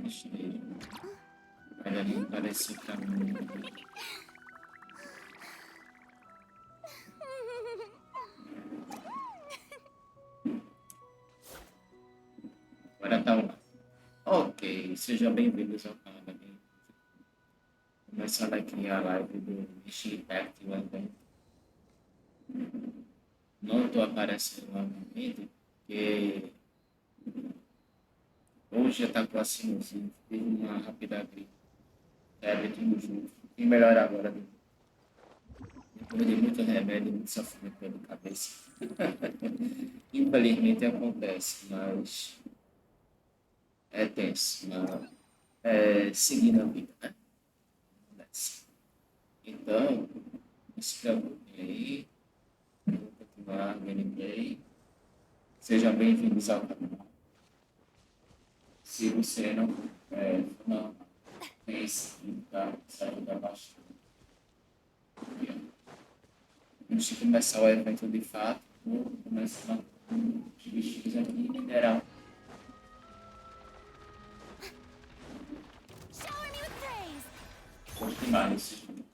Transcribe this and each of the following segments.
esteja. Ainda nem apareceu pra mim. Agora tá lá. Ok, sejam bem-vindos ao canal da minha. Começando aqui a live do Genshin Impact no Evento. Não estou aparecendo lá no vídeo, porque hoje já tá próximozinho. Fiz uma rápida gripe. Tudo junto. E melhor agora, né? Depois de muito remédio, muito sofrimento pela cabeça. Infelizmente acontece, mas é tenso. Mas é seguindo a vida, né? Acontece. Então, não se preocupe aí. Vou continuar a gameplay. Sejam bem-vindos ao canal. Se você não conhece, tá? Isso ajuda bastante. Antes de começar o evento de fato, vou começar com os bichinhos aqui em mineral. Gosto demais desse jogo.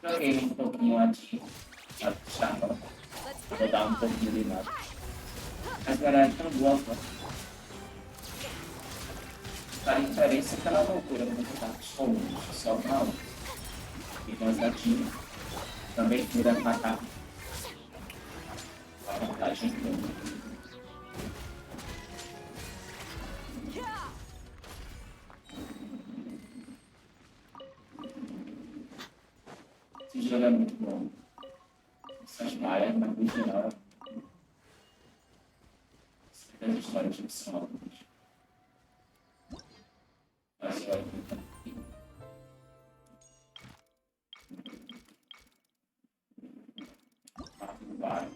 Joguei um pouquinho antes, sabe, puxava. Vou dar um pouquinho de lado. Mas agora é tão boa, pô. A diferença é aquela loucura quando tá só mal. E nós aqui também tira matar. A vantagem toda. Esse jogo é muito bom. Essas malhas, mas no geral, as histórias que são ótimas. Mas eu acredito aqui. Vai.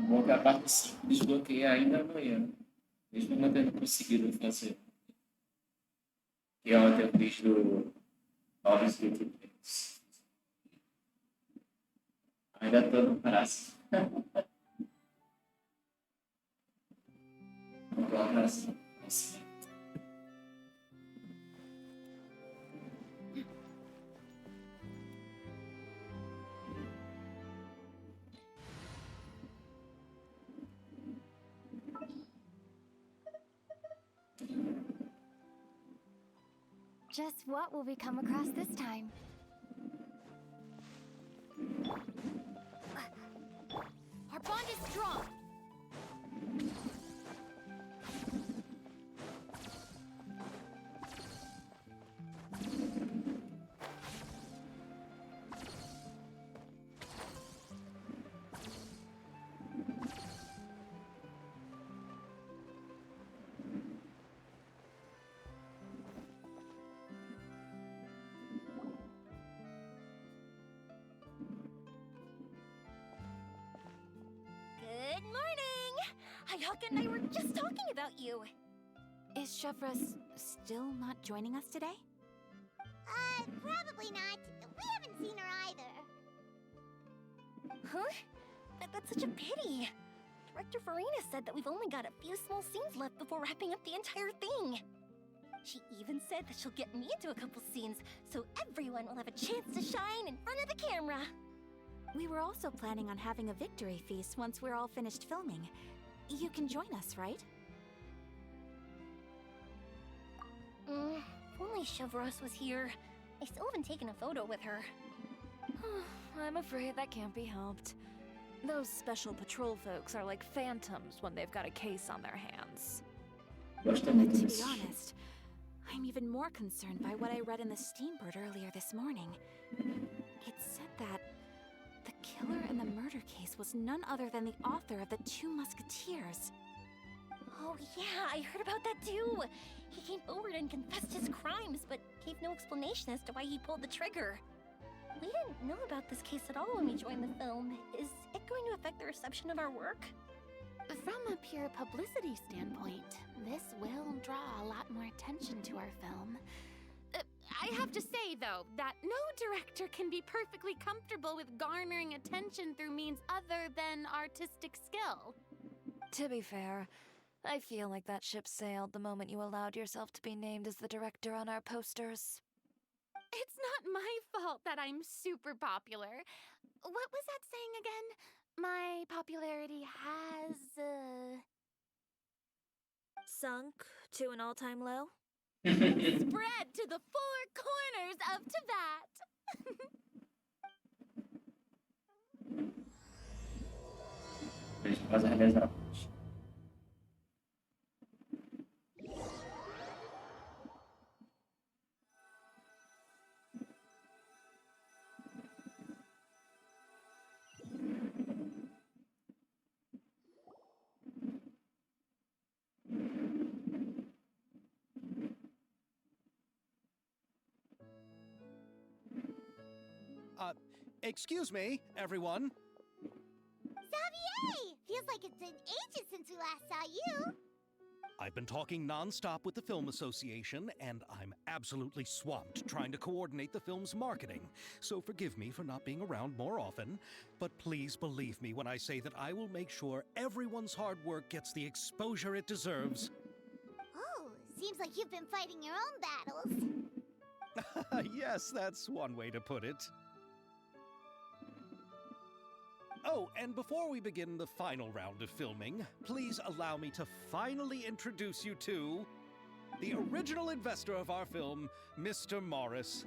Bom que a parte 5 desbloqueia ainda amanhã. Mesmo não tendo conseguido fazer. E ontem eu fiz do Novos Videogames. Ainda estou no prazo. Não estou no prazo. Just what will we come across this time? Our bond is strong. Good morning! Hayaka and I were just talking about you. Is Chevros still not joining us today? Probably not. We haven't seen her either. Huh? That's such a pity. Director Farina said that we've only got a few small scenes left before wrapping up the entire thing. She even said that she'll get me into a couple scenes, so everyone will have a chance to shine in front of the camera. We were also planning on having a victory feast once we're all finished filming. You can join us, right? If only Chevros was here. I still haven't taken a photo with her. I'm afraid that can't be helped. Those special patrol folks are like phantoms when they've got a case on their hands. Gosto But muito to be desse jogo. honest, I'm even more concerned by what I read in the Steambird earlier this morning. It said that the killer in the murder case was none other than the author of the Two Musketeers. Oh yeah, I heard about that too! He came forward and confessed his crimes, but gave no explanation as to why he pulled the trigger. We didn't know about this case at all when we joined the film. Is it going to affect the reception of our work? From a pure publicity standpoint, this will draw a lot more attention to our film. I have to say, though, that no director can be perfectly comfortable with garnering attention through means other than artistic skill. To be fair, I feel like that ship sailed the moment you allowed yourself to be named as the director on our posters. It's not my fault that I'm super popular. What was that saying again? My popularity has, Sunk to an all-time low? spread to the four corners of Tibet. Deixa eu fazer a reserva. Excuse me, everyone. Xavier! Feels like it's been ages since we last saw you. I've been talking non-stop with the Film Association, and I'm absolutely swamped trying to coordinate the film's marketing. So forgive me for not being around more often, but please believe me when I say that I will make sure everyone's hard work gets the exposure it deserves. Oh, seems like you've been fighting your own battles. Yes, that's one way to put it. Oh, and before we begin the final round of filming, please allow me to finally introduce you to the original investor of our film, Mr. Morris.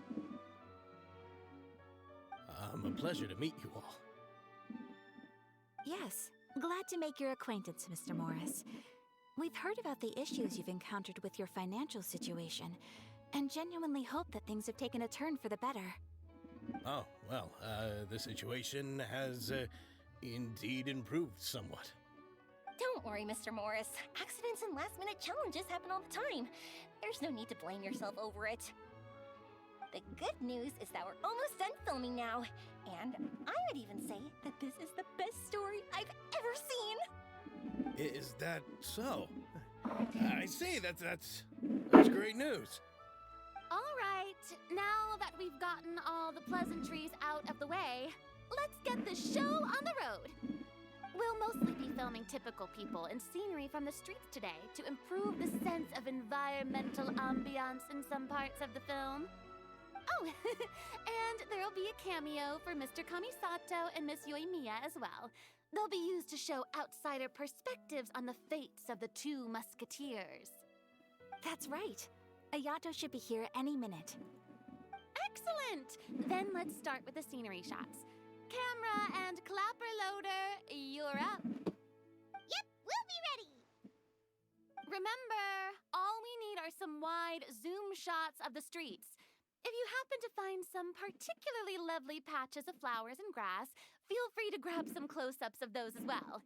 A pleasure to meet you all. Yes, glad to make your acquaintance, Mr. Morris. We've heard about the issues you've encountered with your financial situation, and genuinely hope that things have taken a turn for the better. Oh, well, the situation has indeed improved somewhat. Don't worry, Mr. Morris. Accidents and last-minute challenges happen all the time. There's no need to blame yourself over it. The good news is that we're almost done filming now. And I would even say that this is the best story I've ever seen. Is that so? I see, that's great news. All right, now that we've gotten all the pleasantries out of the way, let's get the show on the road. We'll mostly be filming typical people and scenery from the streets today to improve the sense of environmental ambiance in some parts of the film. Oh, and there'll be a cameo for Mr. Kamisato and Miss Yoimiya as well. They'll be used to show outsider perspectives on the fates of the two musketeers. That's right. Ayato should be here any minute. Excellent! Then let's start with the scenery shots. Camera and clapper loader, you're up. Yep, we'll be ready. Remember, all we need are some wide zoom shots of the streets. If you happen to find some particularly lovely patches of flowers and grass, feel free to grab some close-ups of those as well.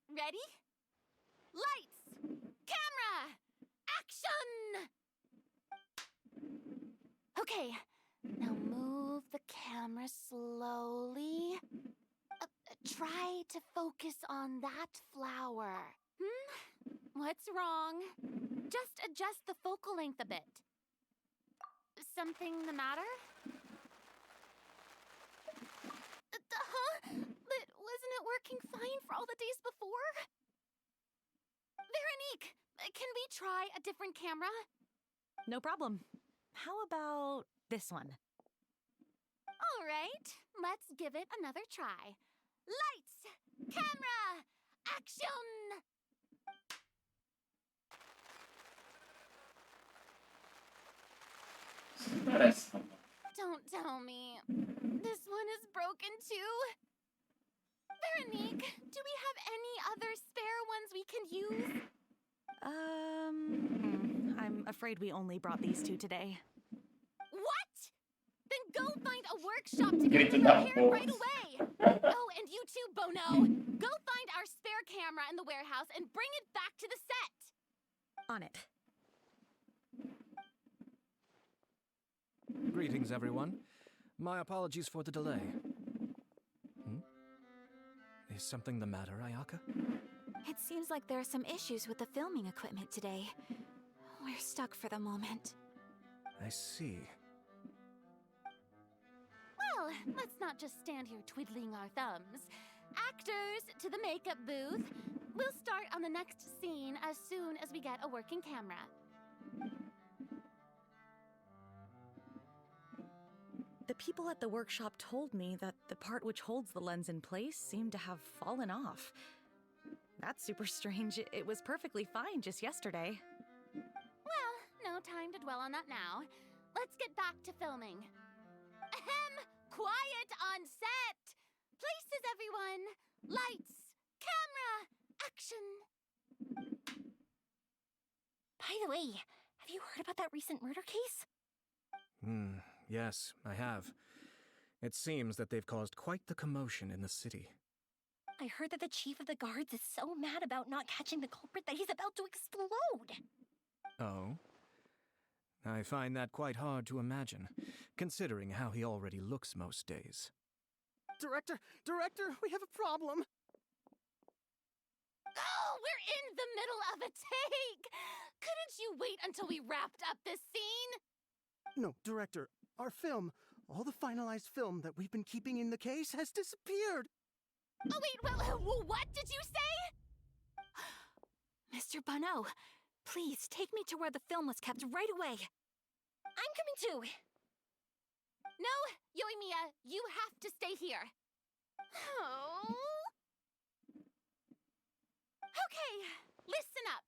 Ready? Lights! Camera! Action! Okay, now move the camera slowly. Try to focus on that flower. What's wrong? Just adjust the focal length a bit. Something the matter? But wasn't it working fine for all the days before? Veronique, can we try a different camera? No problem. How about this one? All right, let's give it another try. Lights! Camera! Action! Parece. Don't tell me. This one is broken too? Veronique, do we have any other spare ones we can use? I'm afraid we only brought these two today. What? Then go find a workshop to get Grito them da repaired right porra. away. Oh, and you too, Bono. Go find our spare camera in the warehouse and bring it back to the set. On it. Greetings, everyone. My apologies for the delay. Is something the matter, Ayaka? It seems like there are some issues with the filming equipment today. We're stuck for the moment. I see. Well, let's not just stand here twiddling our thumbs. Actors, to the makeup booth. We'll start on the next scene as soon as we get a working camera. The people at the workshop told me that the part which holds the lens in place seemed to have fallen off. That's super strange. It was perfectly fine just yesterday. Well, no time to dwell on that now. Let's get back to filming. Ahem! Quiet on set! Places, everyone! Lights! Camera! Action! By the way, have you heard about that recent murder case? Yes, I have. It seems that they've caused quite the commotion in the city. I heard that the chief of the guards is so mad about not catching the culprit that he's about to explode. Oh? I find that quite hard to imagine, considering how he already looks most days. Director, we have a problem. Oh, we're in the middle of a take! Couldn't you wait until we wrapped up this scene? No, Director, our film, all the finalized film that we've been keeping in the case has disappeared. Oh, wait, well, what did you say? Mr. Bonneau, please take me to where the film was kept right away. I'm coming too. No, Yoimiya, you have to stay here. Oh. Okay, listen up.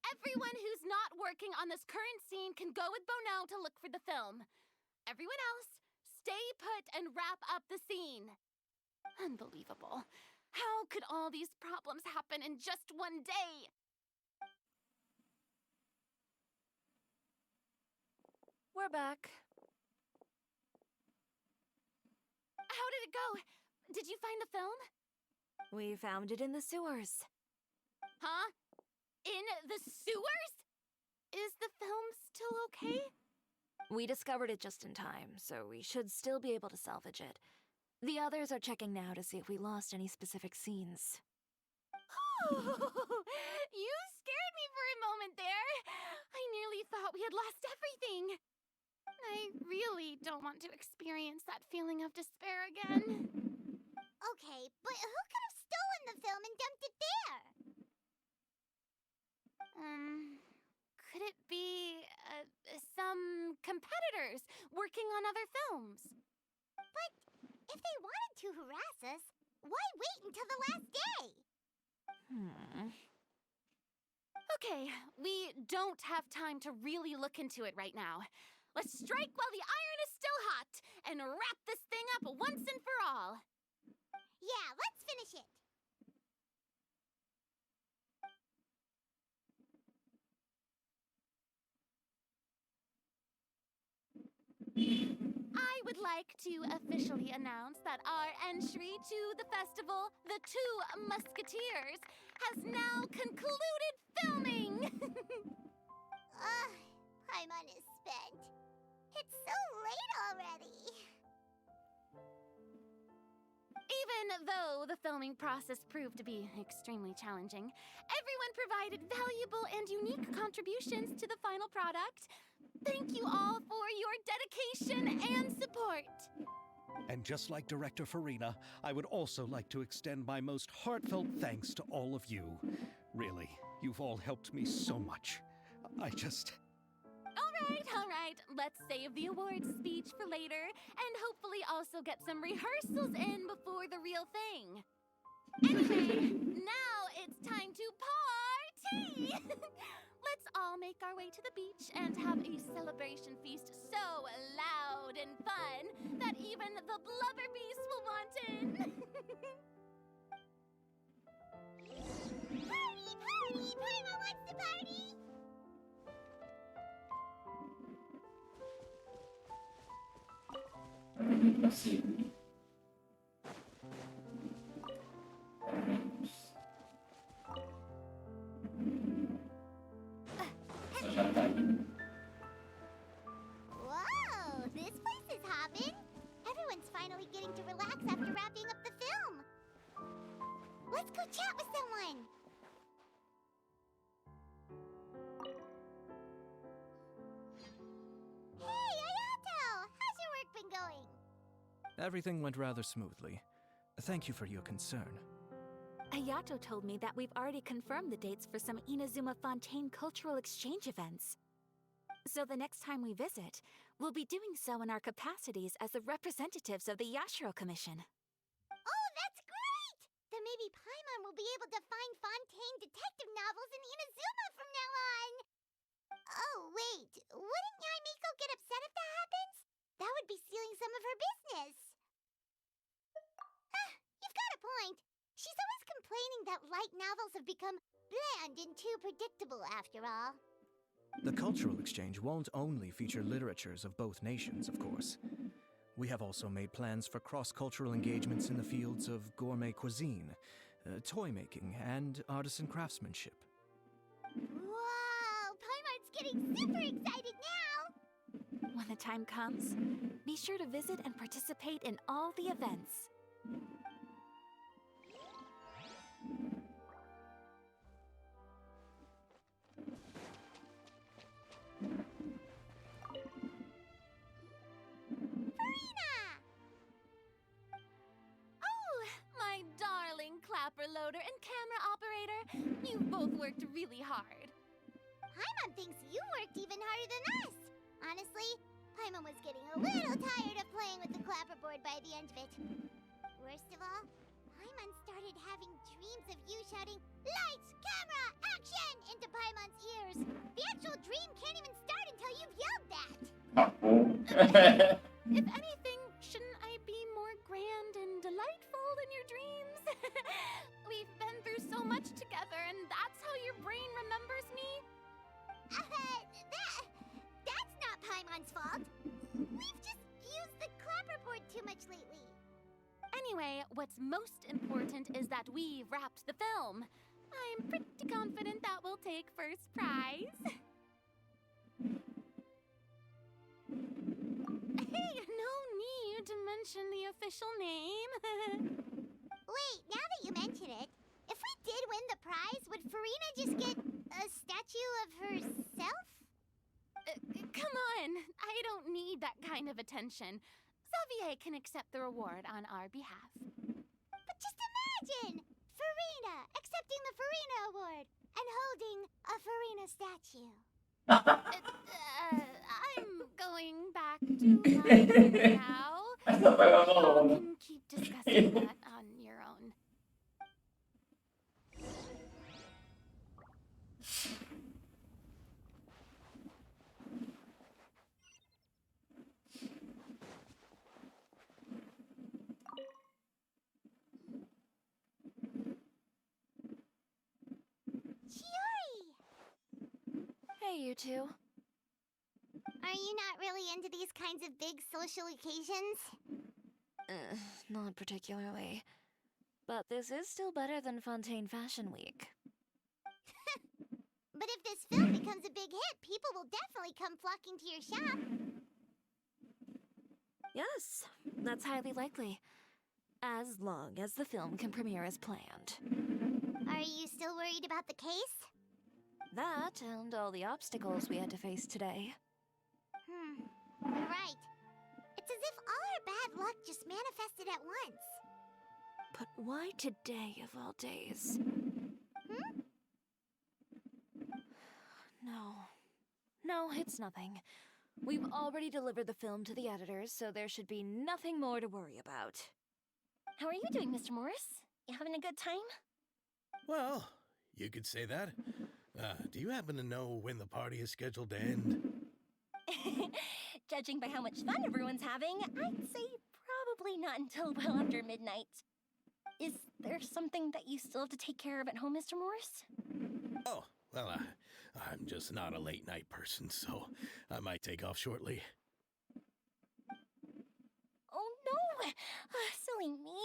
Everyone who's not working on this current scene can go with Bonneau to look for the film. Everyone else, stay put and wrap up the scene. Unbelievable. How could all these problems happen in just one day? We're back. How did it go? Did you find the film? We found it in the sewers. Huh? In the sewers? Is the film still okay? We discovered it just in time, so we should still be able to salvage it. The others are checking now to see if we lost any specific scenes. Oh, you scared me for a moment there. I nearly thought we had lost everything. I really don't want to experience that feeling of despair again. Okay, but who could have stolen the film and dumped it there? Could it be some competitors working on other films? But if they wanted to harass us, why wait until the last day? Okay, we don't have time to really look into it right now. Let's strike while the iron is still hot and wrap this thing up once and for all. Yeah, let's finish it. I would like to officially announce that our entry to the festival, The Two Musketeers, has now concluded filming! Paimon is spent. It's so late already. Even though the filming process proved to be extremely challenging, everyone provided valuable and unique contributions to the final product. Thank you all for your dedication and support. And just like Director Farina, I would also like to extend my most heartfelt thanks to all of you. Really, you've all helped me so much. All right. Let's save the awards speech for later and hopefully also get some rehearsals in before the real thing. Anyway, now it's time to party! Let's all make our way to the beach and have a celebration feast so loud and fun that even the blubber beast will want in. Party! Paimon wants to party! Passivo. Só já tá aí. Whoa, this place is hopping. Everyone's finally getting to relax after wrapping up the film. Let's go chat with someone. Everything went rather smoothly. Thank you for your concern. Ayato told me that we've already confirmed the dates for some Inazuma Fontaine cultural exchange events. So the next time we visit, we'll be doing so in our capacities as the representatives of the Yashiro Commission. Oh, that's great! Then maybe Paimon will be able to find Fontaine detective novels in Inazuma from now on! Oh, wait. Wouldn't Yaimiko get upset if that happens? That would be stealing some of her business. You've got a point. She's always complaining that light novels have become bland and too predictable after all. The cultural exchange won't only feature literatures of both nations, of course. We have also made plans for cross-cultural engagements in the fields of gourmet cuisine, toy making, and artisan craftsmanship. Wow! Paimon's getting super excited now! When the time comes, be sure to visit and participate in all the events. Oh, my darling clapper loader and camera operator. You've both worked really hard. Paimon thinks you worked even harder than us. Honestly, Paimon was getting a little tired of playing with the clapperboard by the end of it. Worst of all, Paimon started having dreams of you shouting, "Lights, camera, action!" into Paimon's ears. The actual dream can't even start until you've yelled that. If anything, shouldn't I be more grand and delightful in your dreams? We've been through so much together, and that's how your brain remembers me? That's not Paimon's fault. We've just used the clapperboard too much lately. Anyway, what's most important is that we wrapped the film. I'm pretty confident that we'll take first prize. Hey, no need to mention the official name. Wait, now that you mention it, if we did win the prize, would Farina just get a statue of herself? Come on, I don't need that kind of attention. Xavier can accept the reward on our behalf. But just imagine! Farina accepting the Farina Award and holding a Farina statue. I'm going back to my room now. You can keep discussing that on your own. Hey, you two. Are you not really into these kinds of big social occasions? Not particularly. But this is still better than Fontaine Fashion Week. But if this film becomes a big hit, people will definitely come flocking to your shop. Yes, that's highly likely. As long as the film can premiere as planned. Are you still worried about the case? That and all the obstacles we had to face today. You're right. It's as if all our bad luck just manifested at once. But why today of all days? No, it's nothing. We've already delivered the film to the editors, so there should be nothing more to worry about. How are you doing, Mr. Morris? You having a good time? Well, you could say that. Do you happen to know when the party is scheduled to end? Judging by how much fun everyone's having, I'd say probably not until well after midnight. Is there something that you still have to take care of at home, Mr. Morris? Oh, well, I'm just not a late night person, so I might take off shortly. Oh no! Silly me.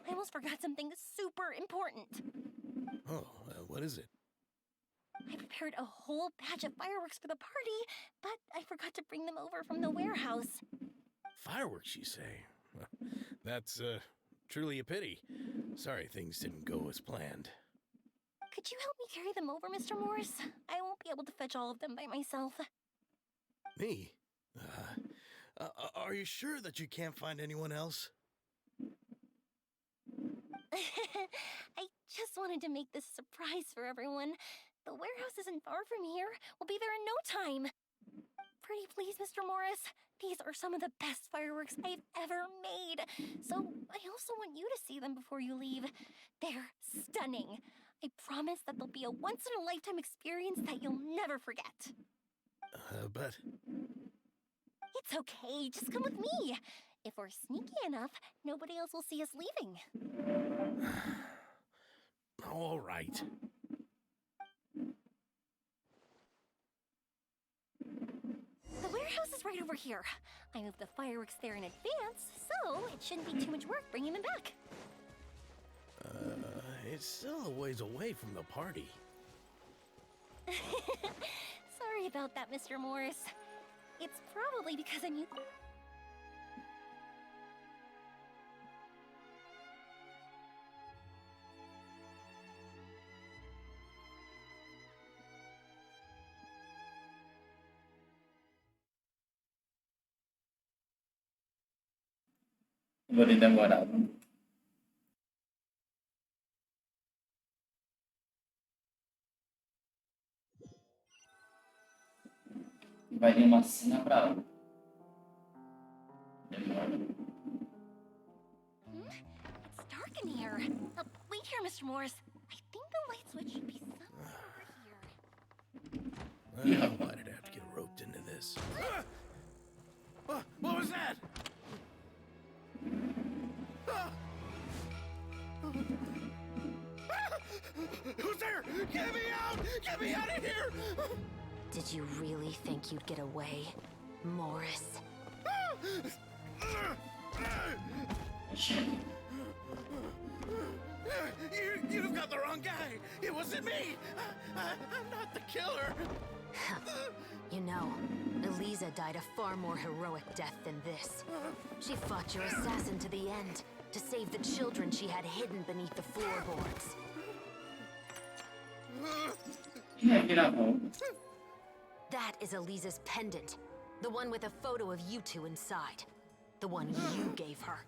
I almost forgot something super important. Oh, what is it? I prepared a whole batch of fireworks for the party, but I forgot to bring them over from the warehouse. Fireworks, you say? Well, that's truly a pity. Sorry things didn't go as planned. Could you help me carry them over, Mr. Morris? I won't be able to fetch all of them by myself. Me? Are you sure that you can't find anyone else? I just wanted to make this a surprise for everyone. The warehouse isn't far from here. We'll be there in no time. Pretty please, Mr. Morris. These are some of the best fireworks I've ever made. So I also want you to see them before you leave. They're stunning. I promise that they'll be a once-in-a-lifetime experience that you'll never forget. But It's okay, just come with me. If we're sneaky enough, nobody else will see us leaving. all right. The warehouse is right over here. I moved the fireworks there in advance, so it shouldn't be too much work bringing them back. It's still a ways away from the party. Sorry about that, Mr. Morris. It's probably because I'm new. Magandang wala. Vai de massinha pra lá. Demora. It's dark in here. Wait here, Mr. Morris. I think the light switch should be somewhere over here. Why did I have to get roped into this? What was that? Who's there? Get me out! Get me out of here! Did you really think you'd get away, Morris? You've got the wrong guy. It wasn't me. I'm not the killer. You know, Eliza died a far more heroic death than this. She fought your assassin to the end, to save the children she had hidden beneath the floorboards. That is Eliza's pendant. The one with a photo of you two inside. The one you gave her.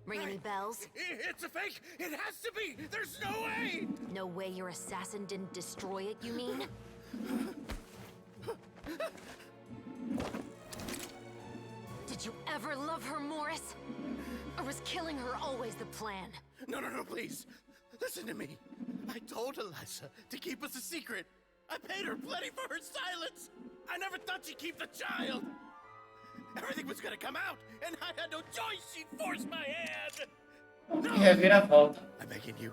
Ring any bells? It's a fake! It has to be! There's no way! No way your assassin didn't destroy it, you mean? Did you ever love her, Morris? Or was killing her always the plan? No, please. Listen to me. I told Eliza to keep us a secret. I paid her plenty for her silence. I never thought she'd keep the child. Everything was gonna come out, and I had no choice. She'd force my hand. No! I'm begging you.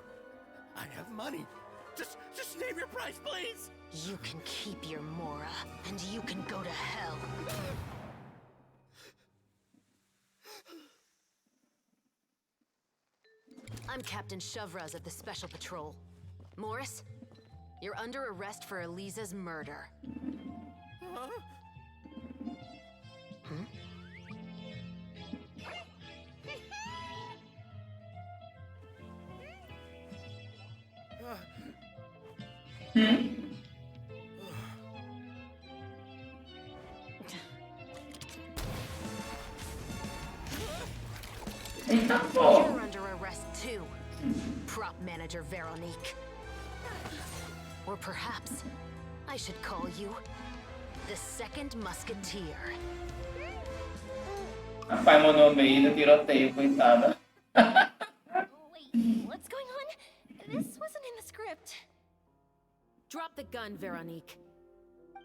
I have money. Just name your price, please. You can keep your Mora, and you can go to hell. I'm Captain Shovraz of the Special Patrol. Morris, you're under arrest for Eliza's murder. Huh? Hmm? You're under arrest too, prop manager Veronique. Or perhaps I should call you the Second Musketeer. Pai mo no meio do tiroteio, coitada. Wait, what's going on? This wasn't in the script. Drop the gun, Veronique.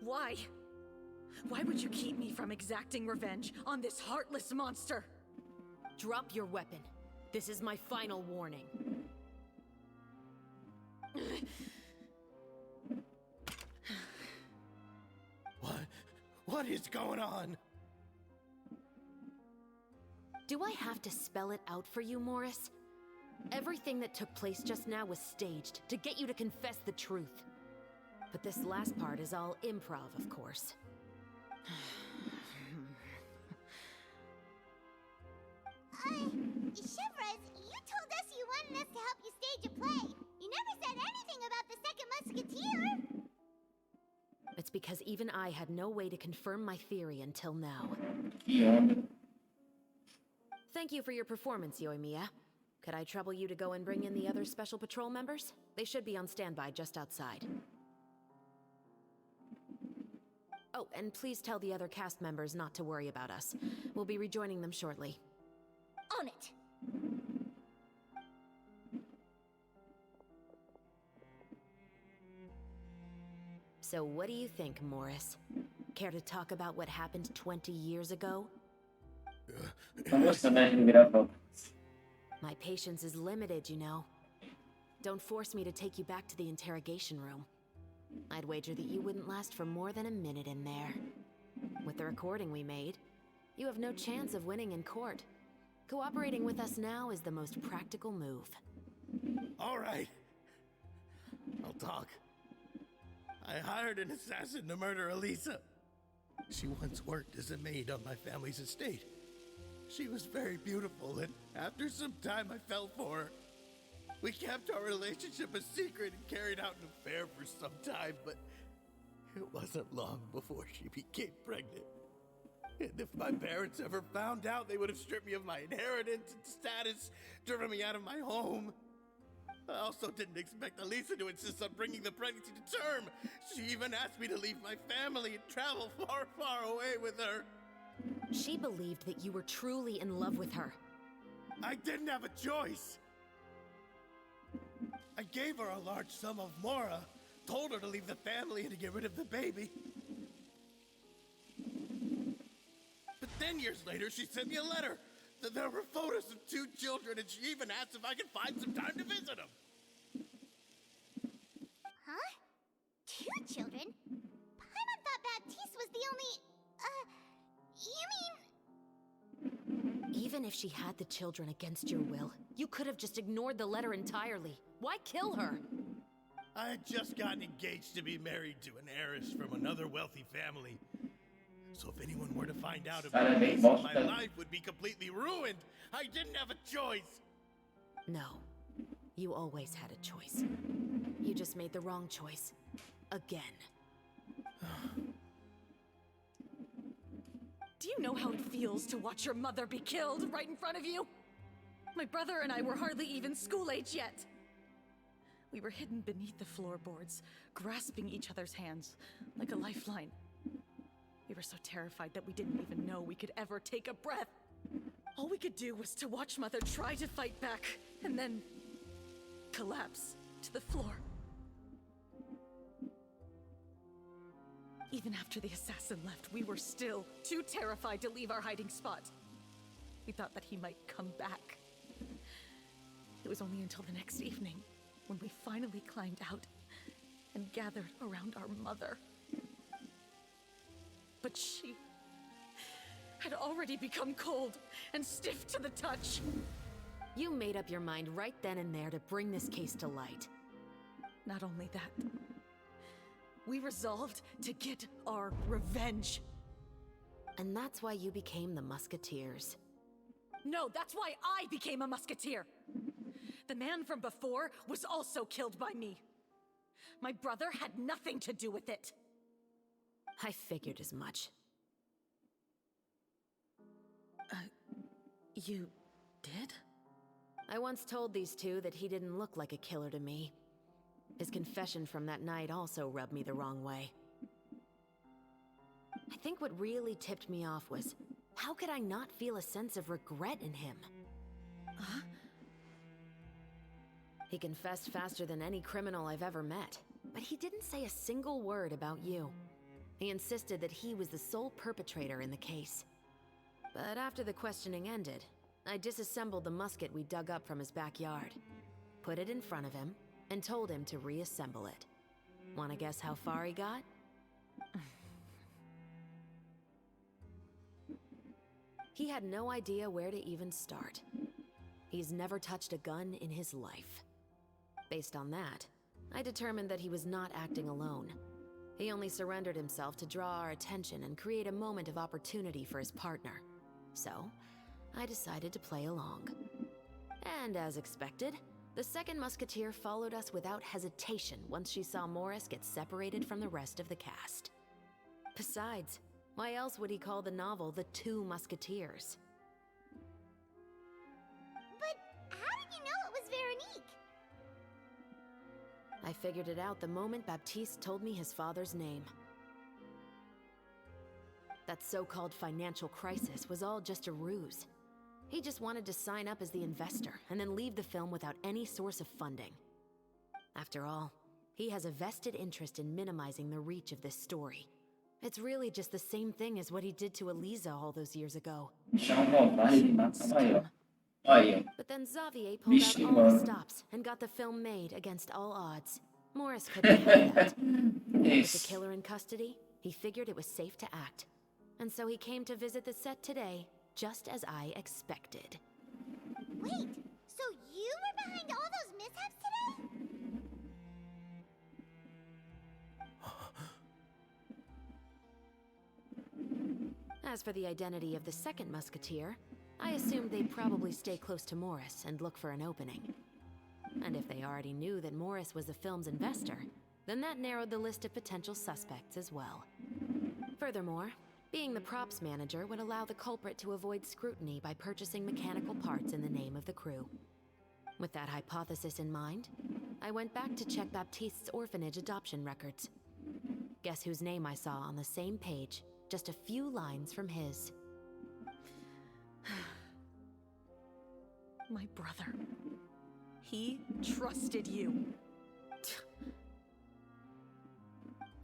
Why? Why would you keep me from exacting revenge on this heartless monster? Drop your weapon. This is my final warning. What is going on? Do I have to spell it out for you, Morris? Everything that took place just now was staged to get you to confess the truth. But this last part is all improv, of course. Chevraz, you told us you wanted us to help you stage a play. You never said anything about the Second Musketeer. It's because even I had no way to confirm my theory until now. Yeah. Thank you for your performance, Yoimiya. Could I trouble you to go and bring in the other Special Patrol members? They should be on standby just outside. Oh, and please tell the other cast members not to worry about us. We'll be rejoining them shortly. On it! So what do you think, Morris? Care to talk about what happened 20 years ago? Vamos também gravar. My patience is limited, you know. Don't force me to take you back to the interrogation room. I'd wager that you wouldn't last for more than a minute in there. With the recording we made, you have no chance of winning in court. Cooperating with us now is the most practical move. All right. I'll talk. I hired an assassin to murder Elisa. She once worked as a maid on my family's estate. She was very beautiful, and after some time I fell for her. We kept our relationship a secret and carried out an affair for some time, but it wasn't long before she became pregnant. And if my parents ever found out, they would have stripped me of my inheritance and status, driven me out of my home. I also didn't expect Elisa to insist on bringing the pregnancy to term. She even asked me to leave my family and travel far, far away with her. She believed that you were truly in love with her. I didn't have a choice. I gave her a large sum of mora, told her to leave the family and to get rid of the baby. But then years later, she sent me a letter. There were photos of 2 children, and she even asked if I could find some time to visit them. Huh? 2 children? Paimon thought Baptiste was the only... you mean... Even if she had the children against your will, you could have just ignored the letter entirely. Why kill her? I had just gotten engaged to be married to an heiress from another wealthy family. So if anyone were to find out about me, my life would be completely ruined. I didn't have a choice. No. You always had a choice. You just made the wrong choice. Again. Do you know how it feels to watch your mother be killed right in front of you? My brother and I were hardly even school age yet. We were hidden beneath the floorboards, grasping each other's hands like a lifeline. We were so terrified that we didn't even know we could ever take a breath. All we could do was to watch Mother try to fight back, and then collapse to the floor. Even after the assassin left, we were still too terrified to leave our hiding spot. We thought that he might come back. It was only until the next evening when we finally climbed out and gathered around our mother. But she had already become cold and stiff to the touch. You made up your mind right then and there to bring this case to light. Not only that, we resolved to get our revenge. And that's why you became the Musketeers. No, that's why I became a musketeer. The man from before was also killed by me. My brother had nothing to do with it. I figured as much. You did? I once told these two that he didn't look like a killer to me. His confession from that night also rubbed me the wrong way. I think what really tipped me off was, how could I not feel a sense of regret in him? Huh? He confessed faster than any criminal I've ever met, but he didn't say a single word about you. He insisted that he was the sole perpetrator in the case. But after the questioning ended, I disassembled the musket we dug up from his backyard, put it in front of him, and told him to reassemble it. Wanna guess how far he got? He had no idea where to even start. He's never touched a gun in his life. Based on that, I determined that he was not acting alone. He only surrendered himself to draw our attention and create a moment of opportunity for his partner. So, I decided to play along. And as expected, the second musketeer followed us without hesitation once she saw Morris get separated from the rest of the cast. Besides, why else would he call the novel The Two Musketeers? But how did you I figured it out the moment Baptiste told me his father's name. That so-called financial crisis was all just a ruse. He just wanted to sign up as the investor and then leave the film without any source of funding. After all, he has a vested interest in minimizing the reach of this story. It's really just the same thing as what he did to Eliza all those years ago. Deixar voltar ele mata aí, ó. Aí, ó. But then Xavier pulled out Vixe, all the mano. stops and got the film made against all odds. Morris couldn't have that. With the Isso. killer in custody, he figured it was safe to act. And so he came to visit the set today, just as I expected. Wait, so you were behind all those mishaps today? As for the identity of the second musketeer, I assumed they'd probably stay close to Morris and look for an opening. And if they already knew that Morris was the film's investor, then that narrowed the list of potential suspects as well. Furthermore, being the props manager would allow the culprit to avoid scrutiny by purchasing mechanical parts in the name of the crew. With that hypothesis in mind, I went back to check Baptiste's orphanage adoption records. Guess whose name I saw on the same page, just a few lines from his. My brother. He trusted you.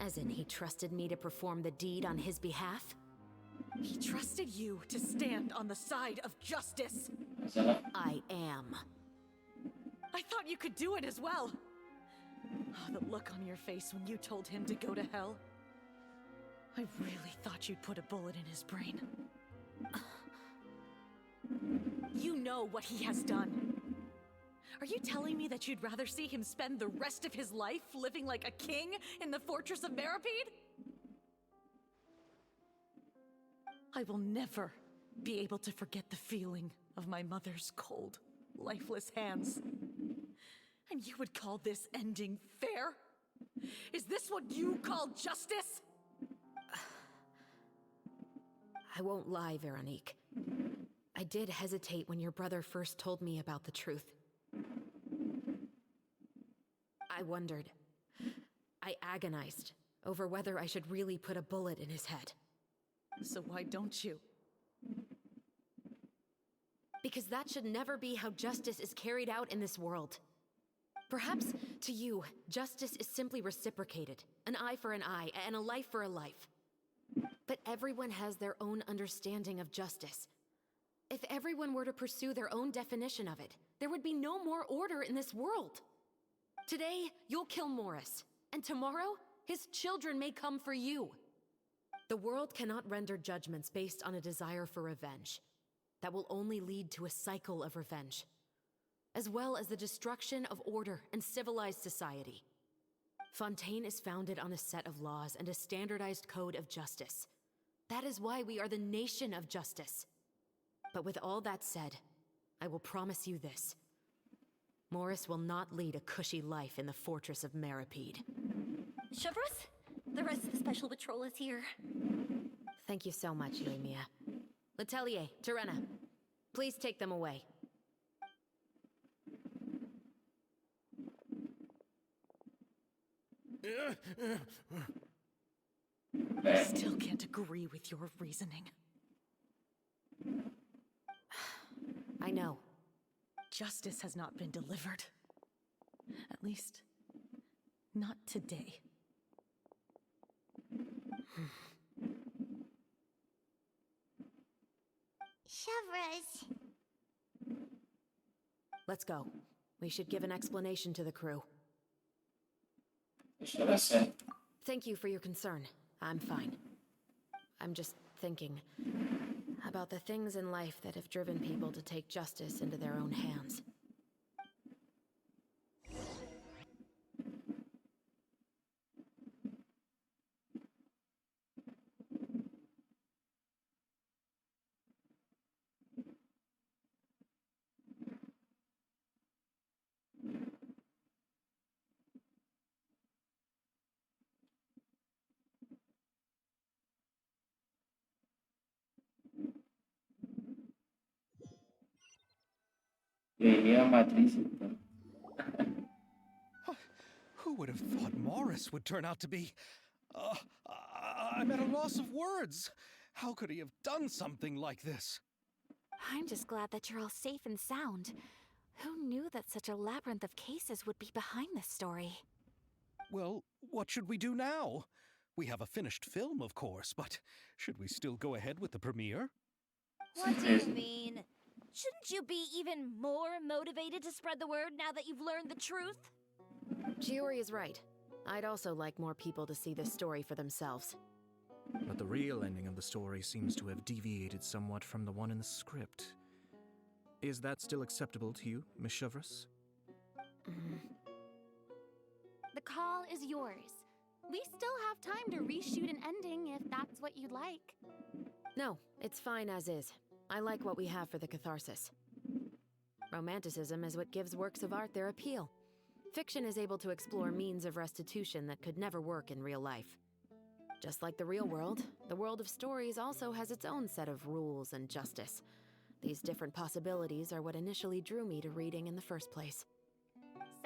As in, he trusted me to perform the deed on his behalf? He trusted you to stand on the side of justice. Mas ela... I am. I thought you could do it as well. Oh, the look on your face when you told him to go to hell. I really thought you'd put a bullet in his brain. You know what he has done. Are you telling me that you'd rather see him spend the rest of his life living like a king in the fortress of Meripede? I will never be able to forget the feeling of my mother's cold, lifeless hands. And you would call this ending fair? Is this what you call justice? I won't lie, Veronique. I did hesitate when your brother first told me about the truth. I wondered. I agonized over whether I should really put a bullet in his head. So why don't you? Because that should never be how justice is carried out in this world. Perhaps, to you, justice is simply reciprocated. An eye for an eye, and a life for a life. But everyone has their own understanding of justice. If everyone were to pursue their own definition of it, there would be no more order in this world. Today, you'll kill Morris, and tomorrow, his children may come for you. The world cannot render judgments based on a desire for revenge. That will only lead to a cycle of revenge, as well as the destruction of order and civilized society. Fontaine is founded on a set of laws and a standardized code of justice. That is why we are the nation of justice. But with all that said, I will promise you this. Morris will not lead a cushy life in the fortress of Meripede. Chevros, the rest of the special patrol is here. Thank you so much, Euemia. Letelier, Terena, please take them away. I still can't agree with your reasoning. I know. Justice has not been delivered. At least, not today. Chevros. Let's go. We should give an explanation to the crew. Deixa ela certo. Thank you for your concern. I'm fine. I'm just thinking about the things in life that have driven people to take justice into their own hands. E aí a matriz, então. Who Who would have thought Morris would turn out to be... I'm at a loss of words. How could he have done something like this? I'm just glad that you're all safe and sound. Who knew that such a labyrinth of cases would be behind this story? Well, what should we do now? We have a finished film, of course, but should we still go ahead with the premiere? What do you mean? Shouldn't you be even more motivated to spread the word now that you've learned the truth? Chiori is right. I'd also like more people to see this story for themselves. But the real ending of the story seems to have deviated somewhat from the one in the script. Is that still acceptable to you, Miss Chevreuse? The call is yours. We still have time to reshoot an ending if that's what you'd like. No, it's fine as is. I like what we have for the catharsis. Romanticism is what gives works of art their appeal. Fiction is able to explore means of restitution that could never work in real life. Just like the real world, the world of stories also has its own set of rules and justice. These different possibilities are what initially drew me to reading in the first place.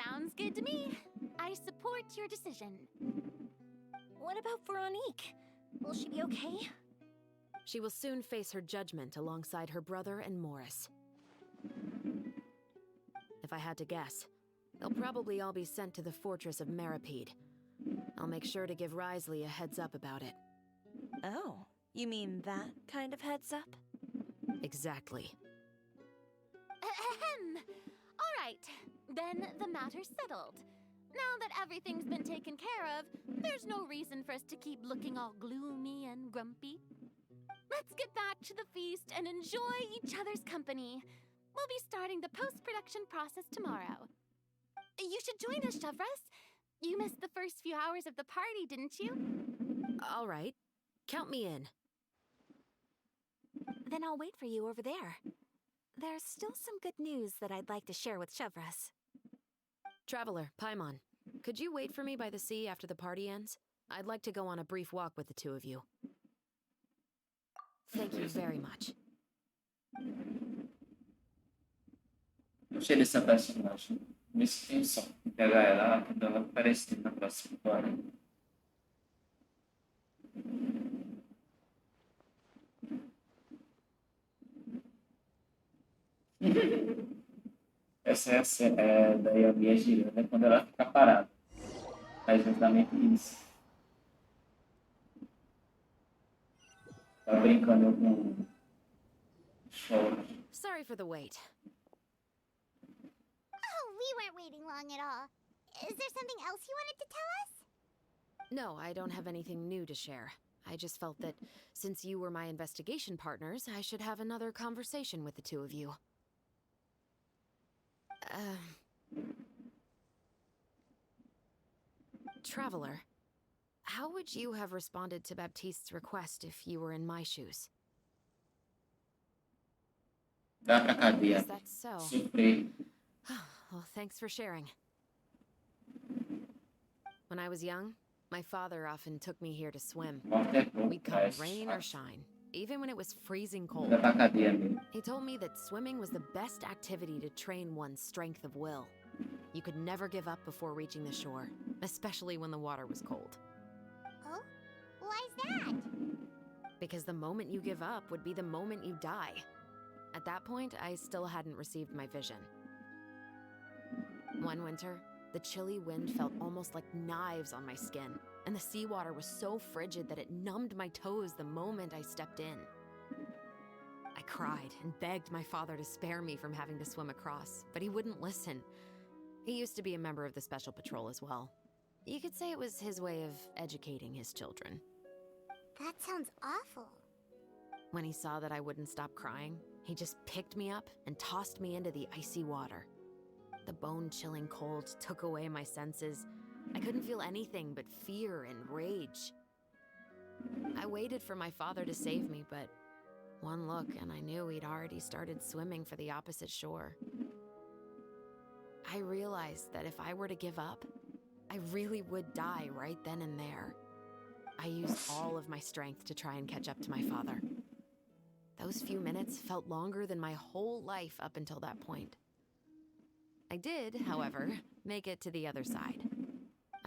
Sounds good to me. I support your decision. What about Veronique? Will she be okay? She will soon face her judgment alongside her brother and Morris. If I had to guess, they'll probably all be sent to the fortress of Meripede. I'll make sure to give Risley a heads up about it. Oh, you mean that kind of heads up? Exactly. Ahem. All right, then the matter's settled. Now that everything's been taken care of, there's no reason for us to keep looking all gloomy and grumpy. Let's get back to the feast and enjoy each other's company. We'll be starting the post-production process tomorrow. You should join us, Chevreuse. You missed the first few hours of the party, didn't you? All right. Count me in. Then I'll wait for you over there. There's still some good news that I'd like to share with Chevreuse. Traveler, Paimon, could you wait for me by the sea after the party ends? I'd like to go on a brief walk with the two of you. Thank you very much. Gostei dessa personagem. Me extensão. Pegar ela quando ela aparecer na próxima história. Essa é daí a minha girando quando ela fica parada. Faz exatamente isso. Tá brincando com choro. Sorry for the wait. Oh, we weren't waiting long at all. Is there something else you wanted to tell us? No, I don't have anything new to share. I just felt that since you were my investigation partners, I should have another conversation with the two of you. Traveler, how would you have responded to Baptiste's request if you were in my shoes? Dá pra cadeia. Is that so? Sofrer. Well, thanks for sharing. When I was young, my father often took me here to swim. We'd come rain or shine, even when it was freezing cold. Dá pra cadeia mesmo. He told me that swimming was the best activity to train one's strength of will. You could never give up before reaching the shore, especially when the water was cold. Oh? Why's that? Because the moment you give up would be the moment you die. At that point, I still hadn't received my vision. One winter, the chilly wind felt almost like knives on my skin, and the seawater was so frigid that it numbed my toes the moment I stepped in. I cried and begged my father to spare me from having to swim across, but he wouldn't listen. He used to be a member of the Special Patrol as well. You could say it was his way of educating his children. That sounds awful. When he saw that I wouldn't stop crying, he just picked me up and tossed me into the icy water. The bone-chilling cold took away my senses. I couldn't feel anything but fear and rage. I waited for my father to save me, but one look and I knew he'd already started swimming for the opposite shore. I realized that if I were to give up, I really would die right then and there. I used all of my strength to try and catch up to my father. Those few minutes felt longer than my whole life up until that point. I did, however, make it to the other side.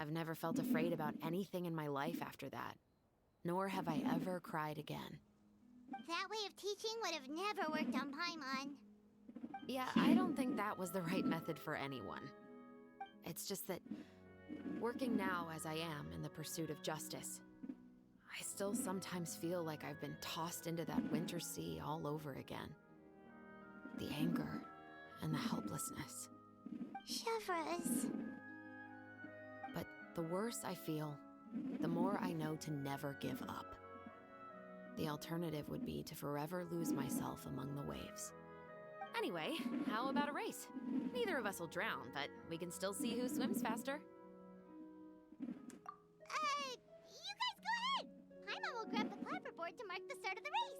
I've never felt afraid about anything in my life after that. Nor have I ever cried again. That way of teaching would have never worked on Paimon. Yeah, I don't think that was the right method for anyone. It's just that, working now as I am in the pursuit of justice, I still sometimes feel like I've been tossed into that winter sea all over again. The anger and the helplessness. Chevres. But the worse I feel, the more I know to never give up. The alternative would be to forever lose myself among the waves. Anyway, how about a race? Neither of us will drown, but we can still see who swims faster. You guys go ahead! Paimon will grab the clapperboard to mark the start of the race.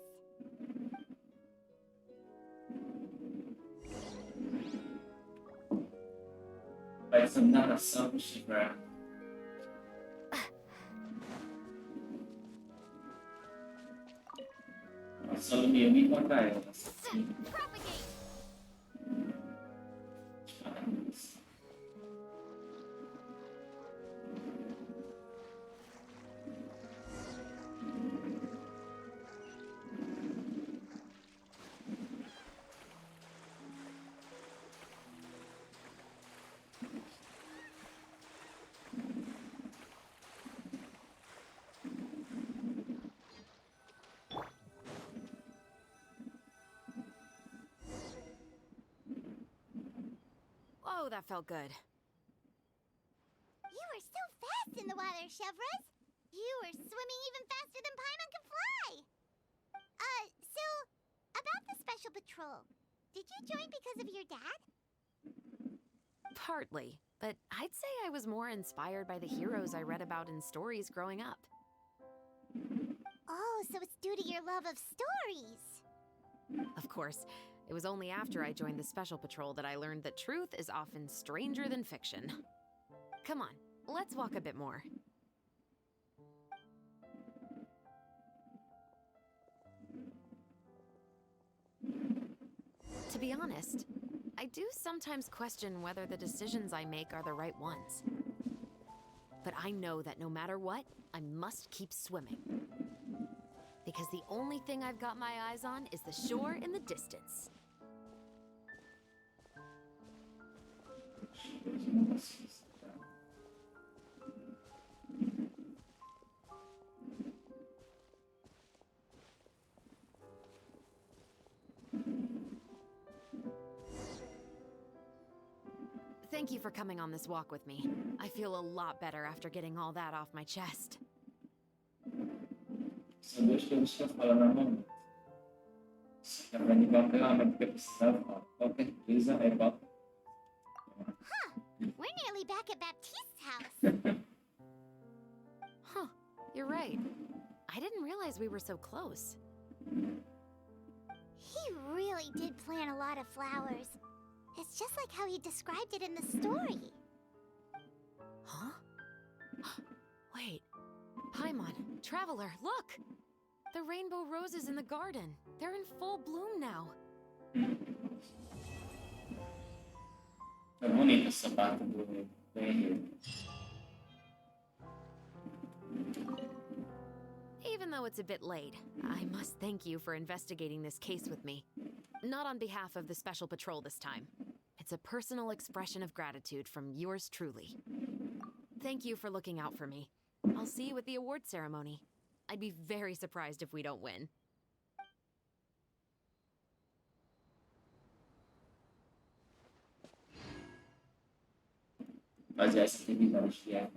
Faz essa narração, Shiva. Nossa, eu me encontrar ela. Propagate! Oh, that felt good. You are so fast in the water, Chevres! You are swimming even faster than Paimon can fly! So, about the Special Patrol, did you join because of your dad? Partly, but I'd say I was more inspired by the heroes I read about in stories growing up. Oh, so it's due to your love of stories! Of course, it was only after I joined the Special Patrol that I learned that truth is often stranger than fiction. Come on, let's walk a bit more. To be honest, I do sometimes question whether the decisions I make are the right ones. But I know that no matter what, I must keep swimming. Because the only thing I've got my eyes on is the shore in the distance. Thank you for coming on this walk with me. I feel a lot better after getting all that off my chest. São duas coisas que eu falo normalmente. Se aprende qualquer ferramenta que eu precisar, qualquer coisa é igual. We're nearly back at Baptiste's house. Huh, you're right. I didn't realize we were so close. He really did plant a lot of flowers. It's just like how he described it in the story. Huh? Wait. Paimon, Traveler, look! The rainbow roses in the garden. They're in full bloom now. É bonita essa parte do enredo. Even though it's a bit late, I must thank you for investigating this case with me. Not on behalf of the Special Patrol this time. It's a personal expression of gratitude from yours truly. Thank you for looking out for me. I'll see you at the award ceremony. I'd be very surprised if we don't win. Mas essa tem vários fiados.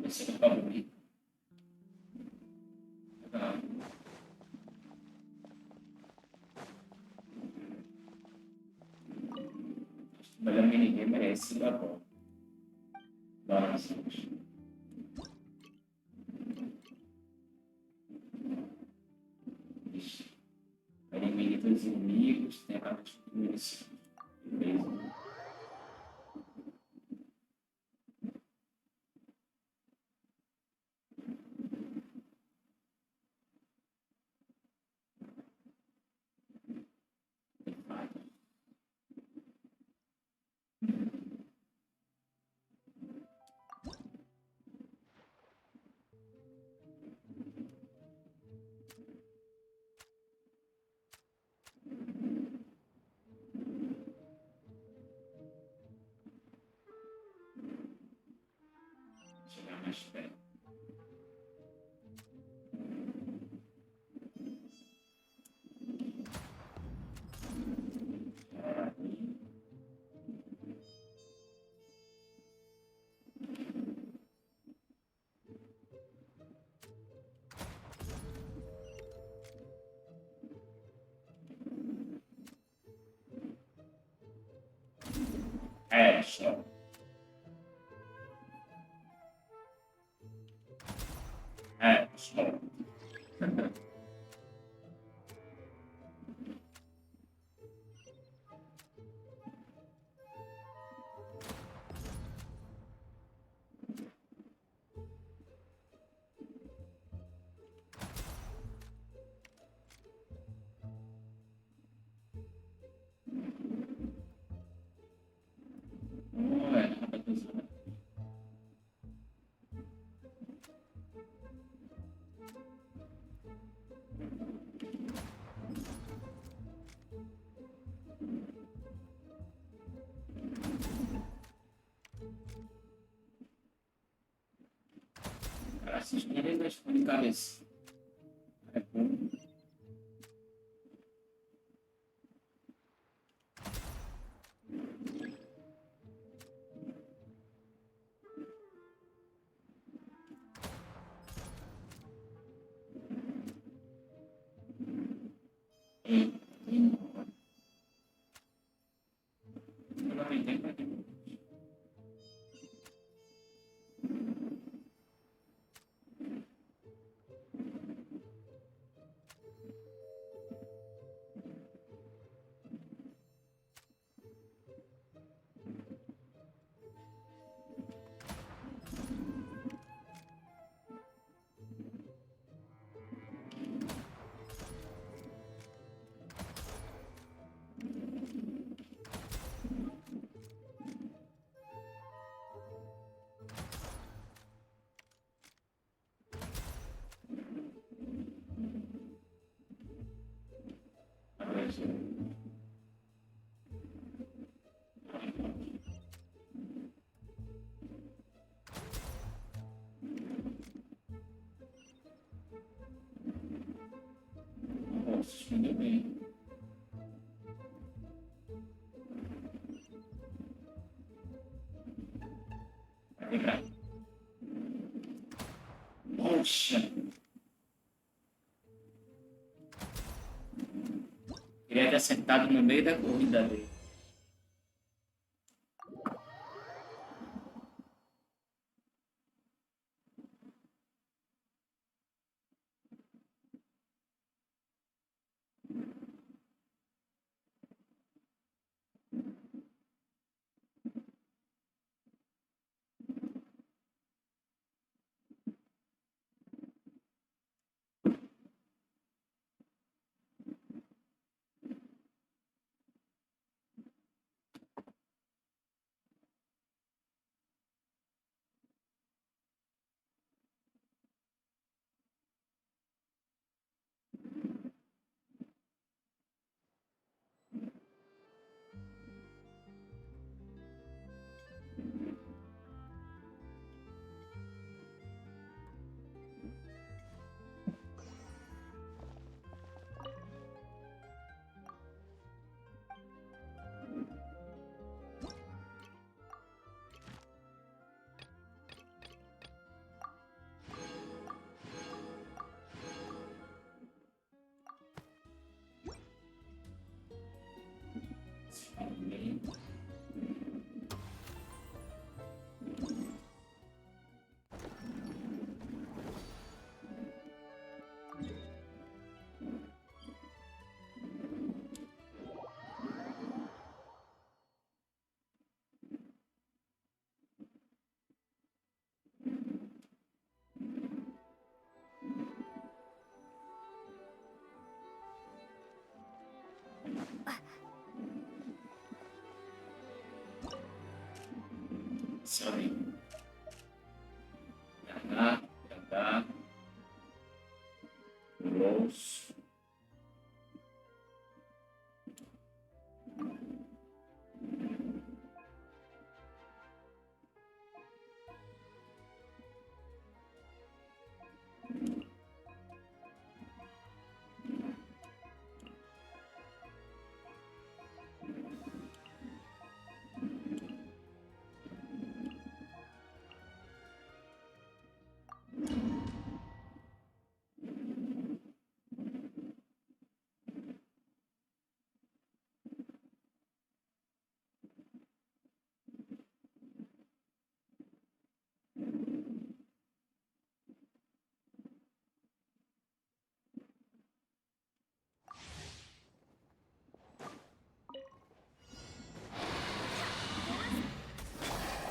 Esse é o favorito. Legal. melhor minigame é esse da bola. Balanços. Elimine todos os inimigos, tem a munição. Beleza. Chegar mais perto. Headshot. Headshot. Cara, assistirem das de cabeça. É bom. Eu não entendo. Nossa, ainda bem. Vai pegar. Poxa. Queria ter acertado no meio da corrida dele. Sorry. Ganda, ganda. Rose.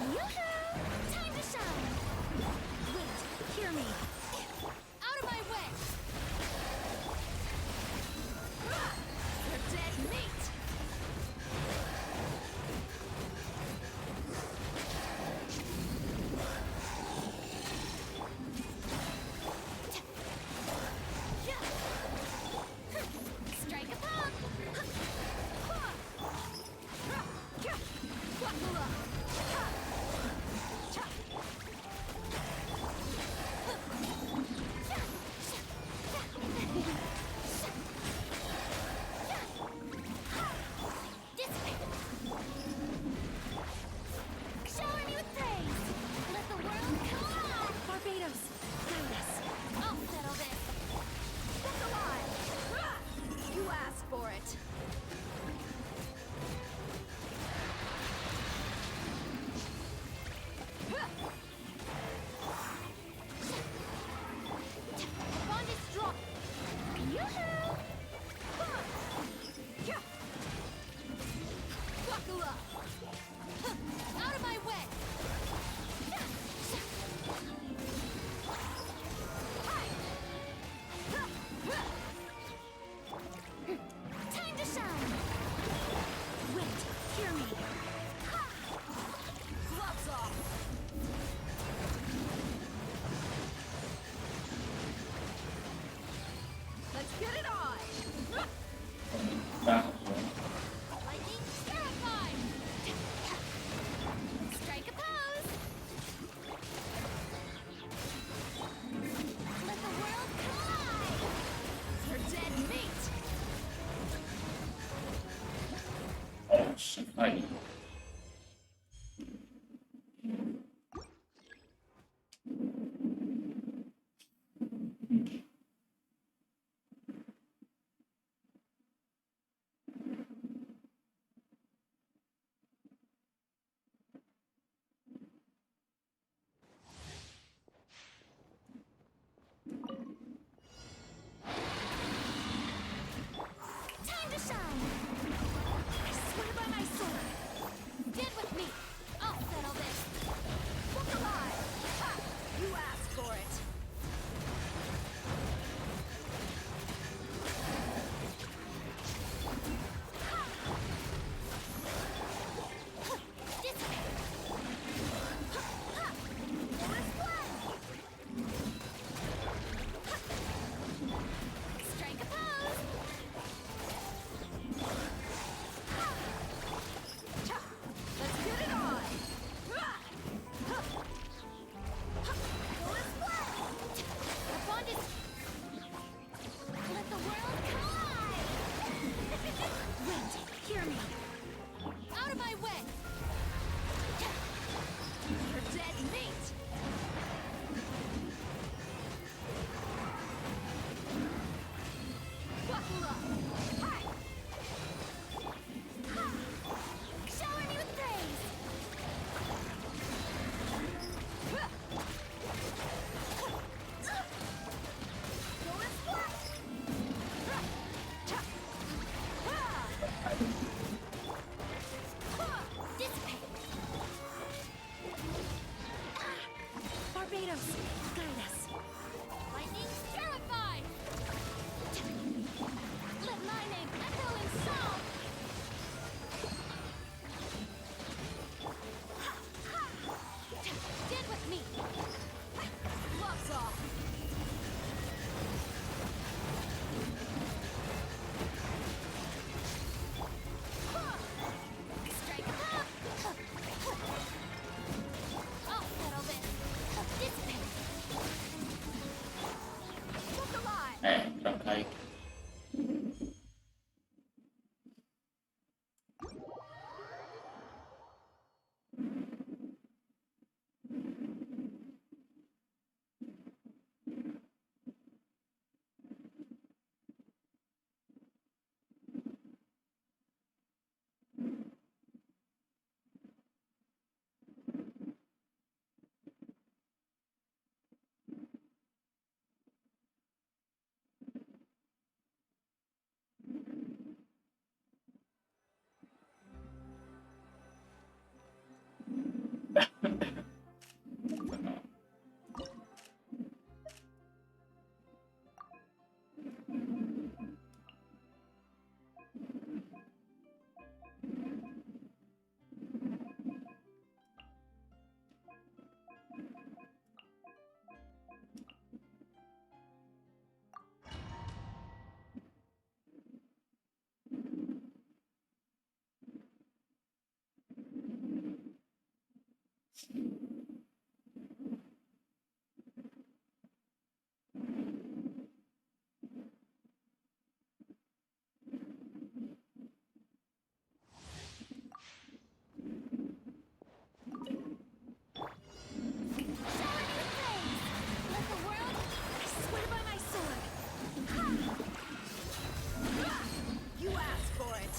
Yoo-hoo! Time to shine! Wait, hear me. Out of my way! You're dead meat! Strike a pop! Shower me with praise! Let the world collide! Barbados, guide us. I'll settle this. Step alive! You asked for it. Bond is strong. Yoo-hoo! Buckle up! Out of my way! Time to shine! Wait, hear me. Gloves off! Let's get it on! Tá. Lightning terrified! Strike a pose! Let the world collide! You're dead meat! Nossa, aí. Let the world. I swear by my sword. You asked for it.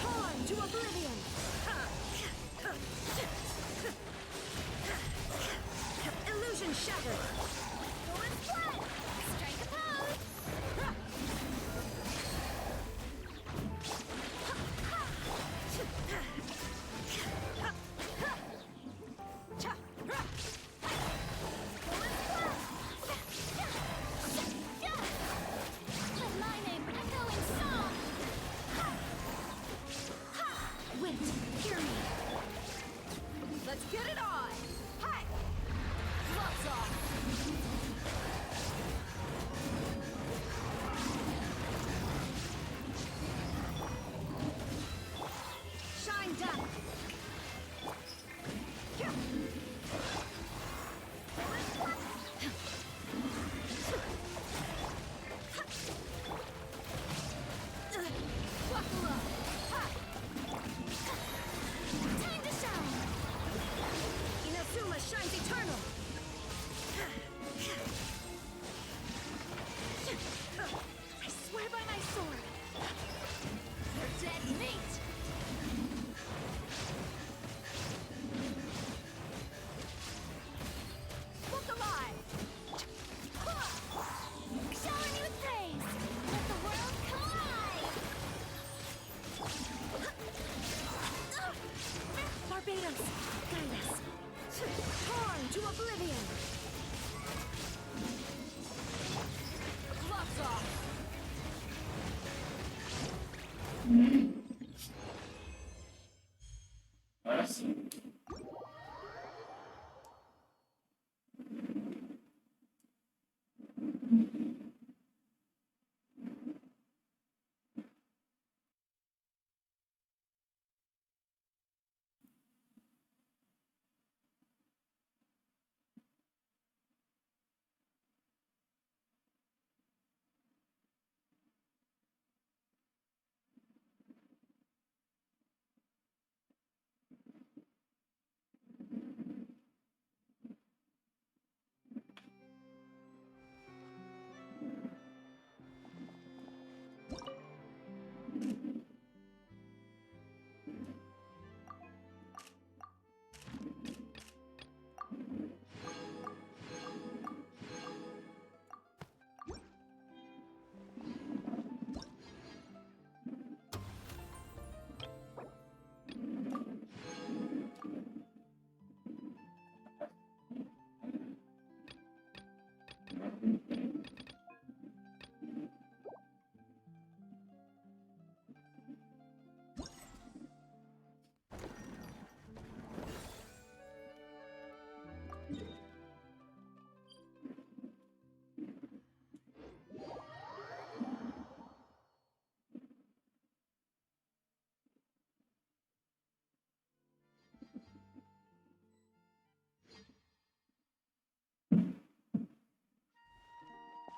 Torn to oblivion. Illusion shattered. Going flat. Strike a pose. Let my name echo in song. Wind, hear me. Let's get it on. Hi. Gloves off. Shine down. Buckle up. Time to shine. Inazuma shines eternal. I swear by my sword. They're dead meat. Look alive. Shower me with praise. Let the world collide. Barbados, guide us. Torn to oblivion. Gloves off. Agora sim.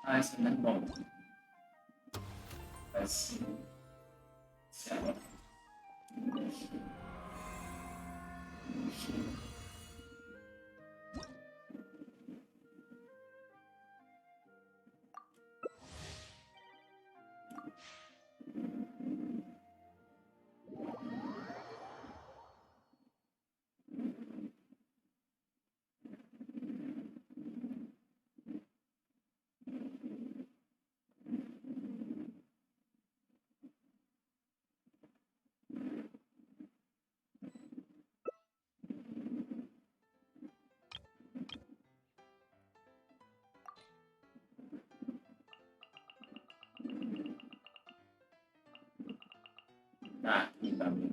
Ah, isso não é bom. Mas. Se ela. Tá, aqui tá bem.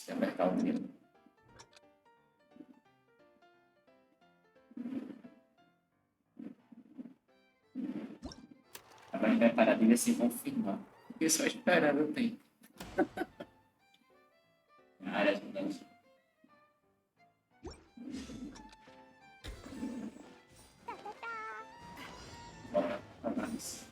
Deixa eu apertar o dedo. Agora vai parar dele assim confirmar. Porque só esperando o tempo. Área de mudança. Bora, Armas.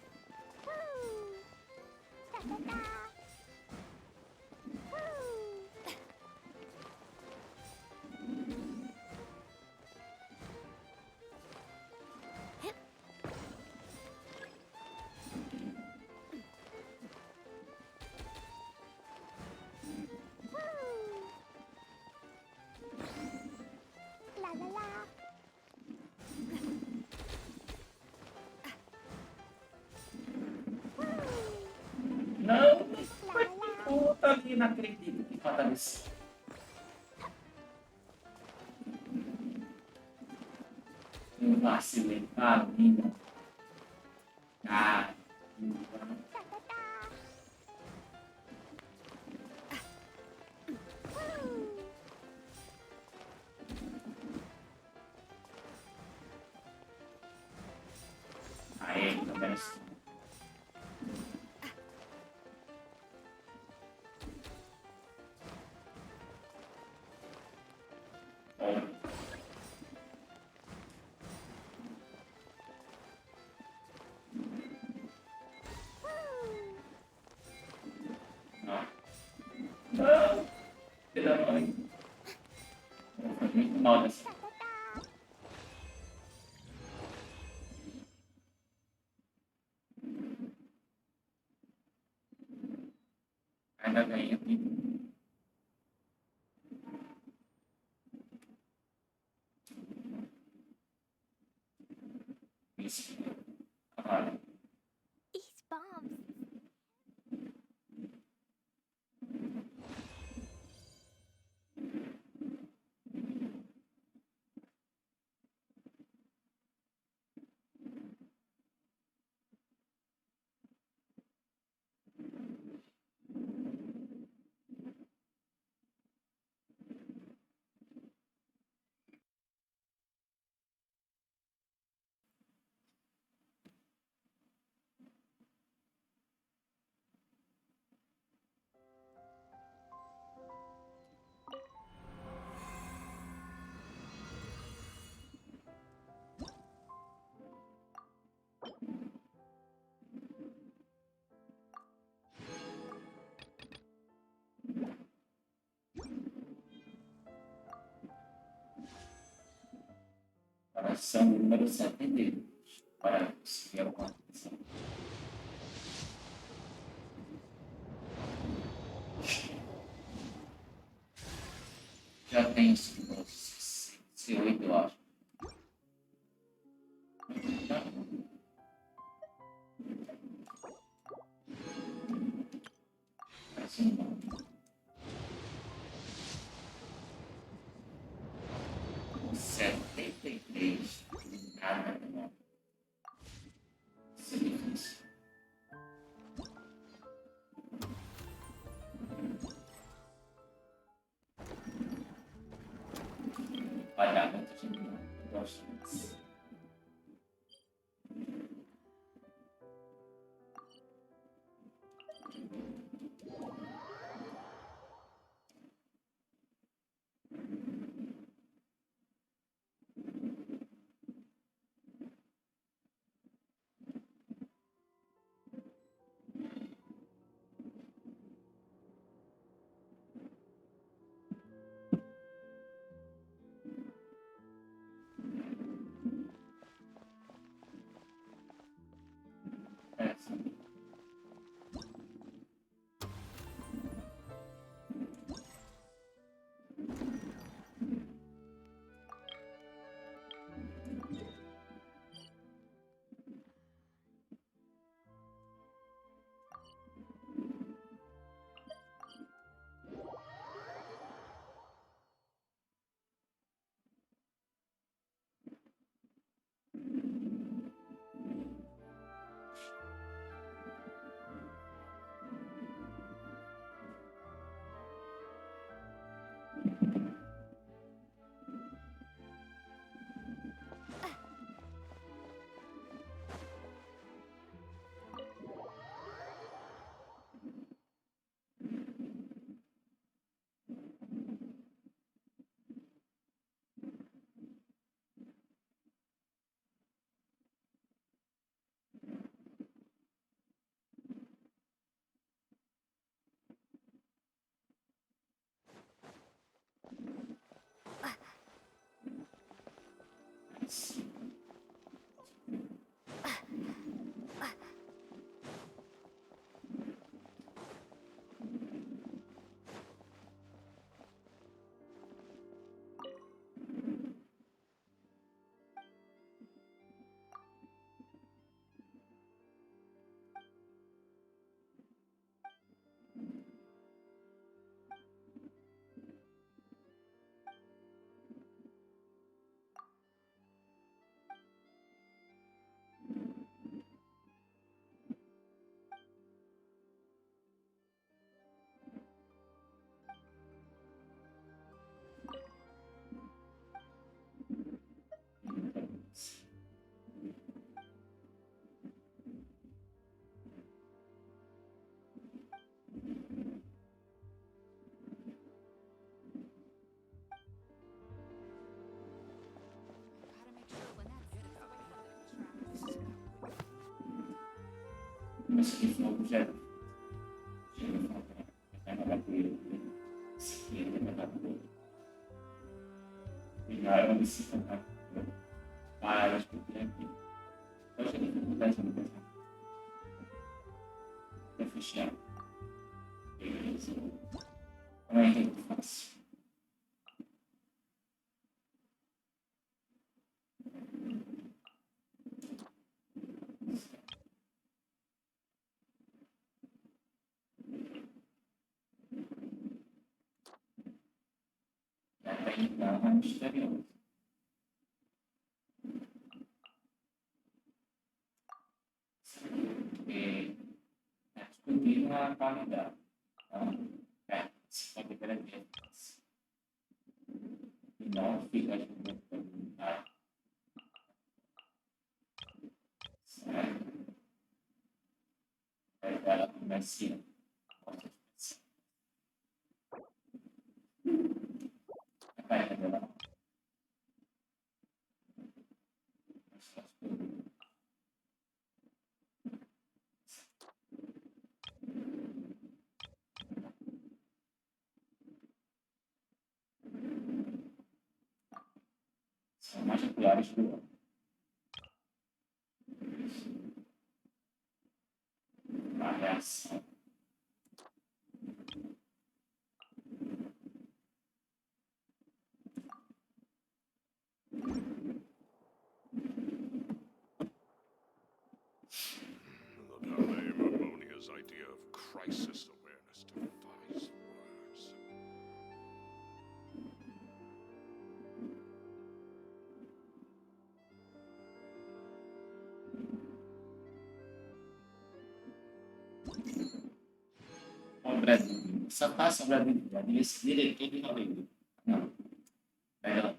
La la la. Não, La vai la la. puta ali, não acredito que falta isso. Eu vacilei, menina. Ah, Ta ta ta. aí, pelo menos. Bom, não. Não, filha da mãe. Foi muito mal dessa. Ta ta ta. Ainda ganhei. Isso. Agora. These bombs. Oração número 72. Para conseguir alguma coisa. Já tem isso no 68, eu acho. Parece um nome. 73. Nada, não. Isso é difícil. Olha, muito genial. Eu gosto disso. Mas que fogo já chega a faltar. Vai jogar por ele. Se ele vai jogar por ele. E já é uma decisão para as pessoas aqui. Eu já tenho dificuldade no passado. Para fechar. Beleza. Não é muito fácil. Não, misterioso. E é discutir a qualidade. Então, se pode ver aqui. E não fica ajudando a perguntar. Certo? Aí ela começa a página dela. São mais populares do ano. A reação. Look how lame Ammonia's idea of crisis awareness defies words. O Brasil. Só passa o Brasil. Esse diretor de Hollywood. Não. Melhor.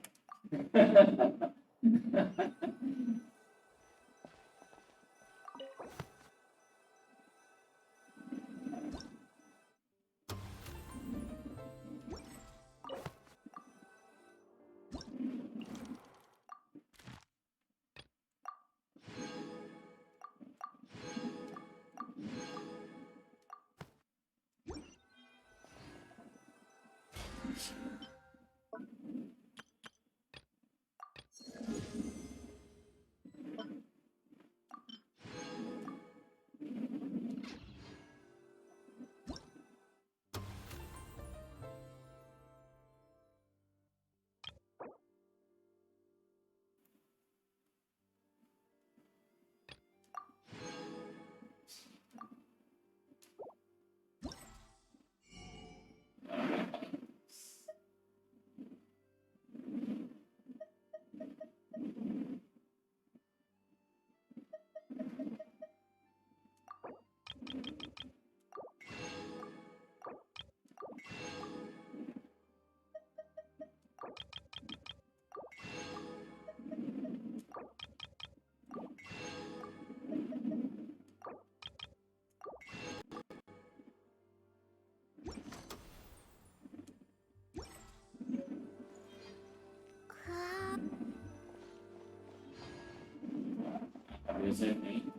Talvez evento,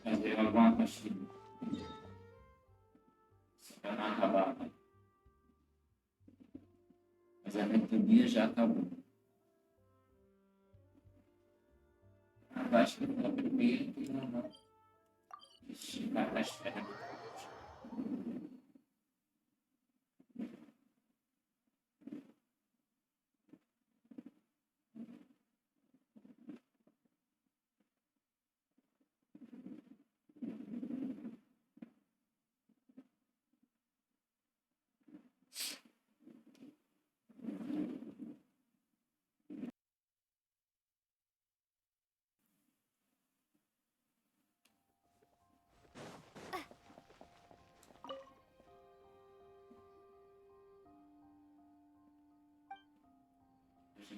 fazer alguma coisa. Se eu não acabar, né? Mas a mentoria já acabou. Acho que foi a primeira que não esticar na espera.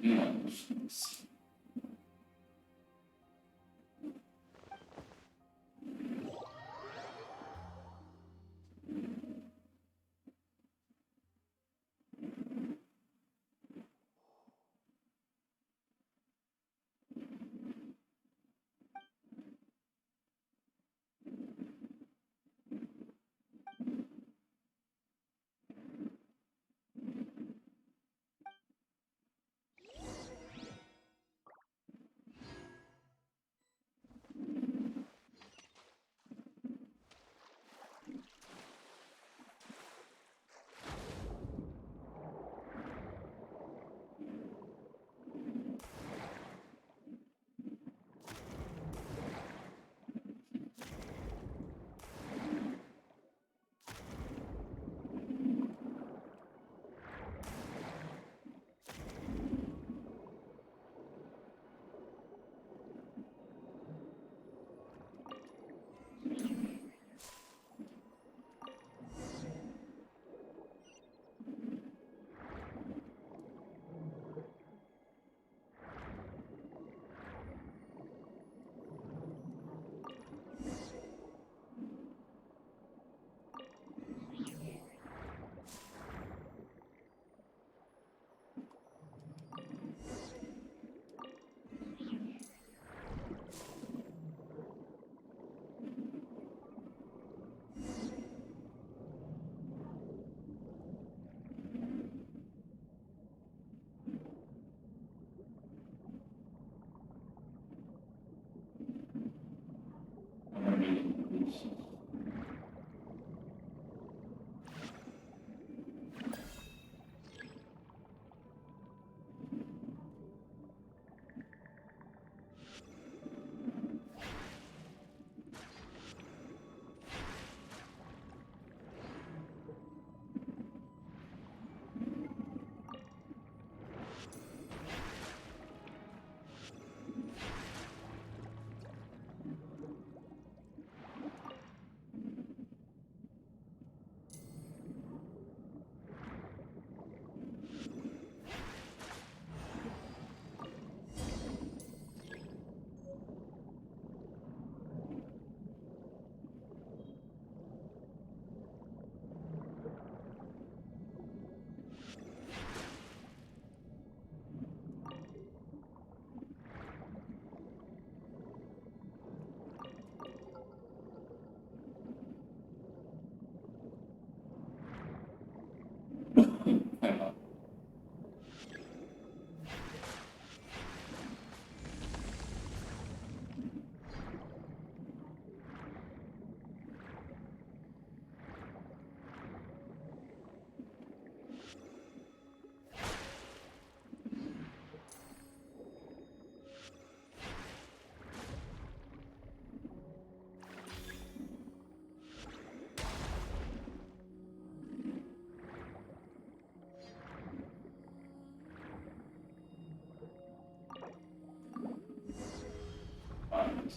Digamos.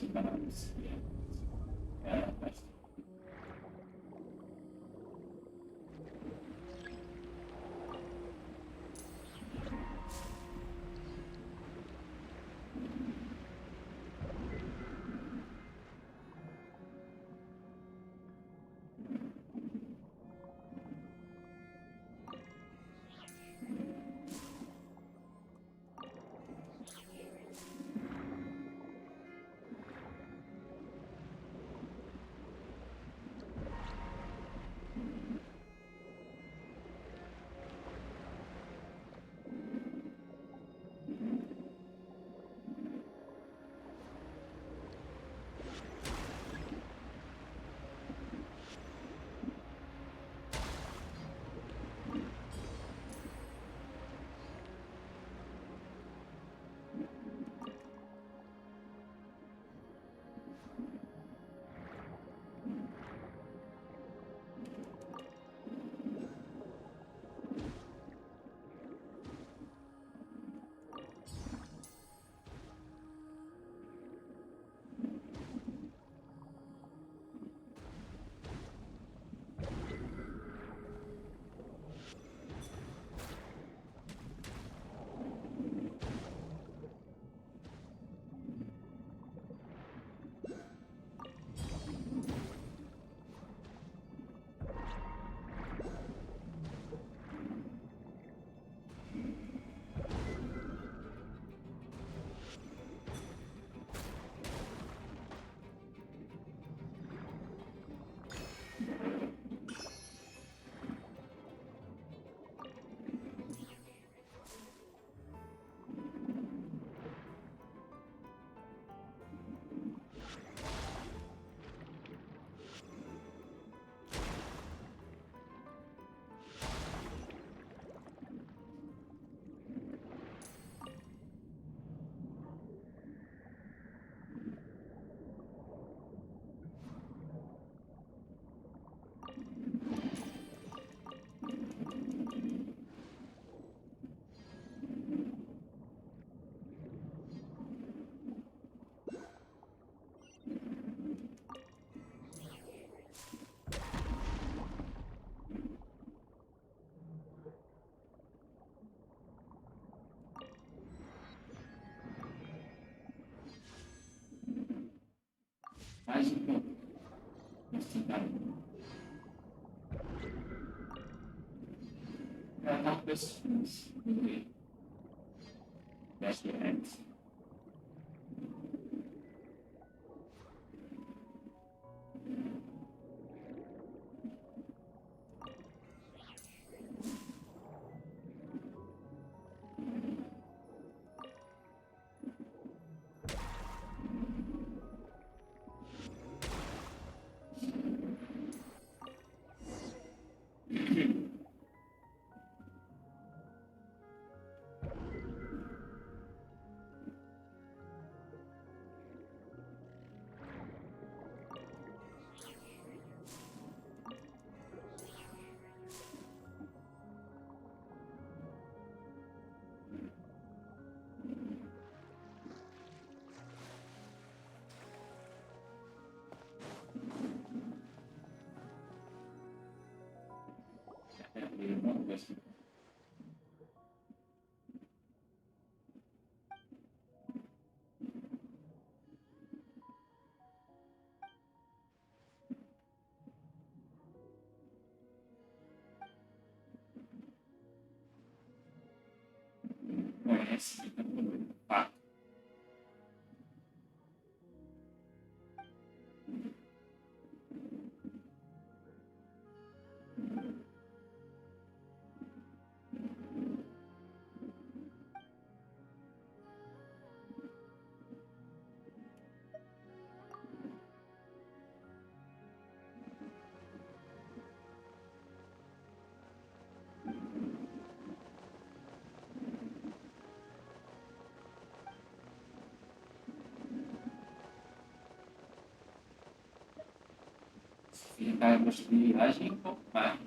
Armas. Yeah, that's mais investigado. Não pessoas. Best hands. Conhece fato. Ficar construir viagem um pouco mais.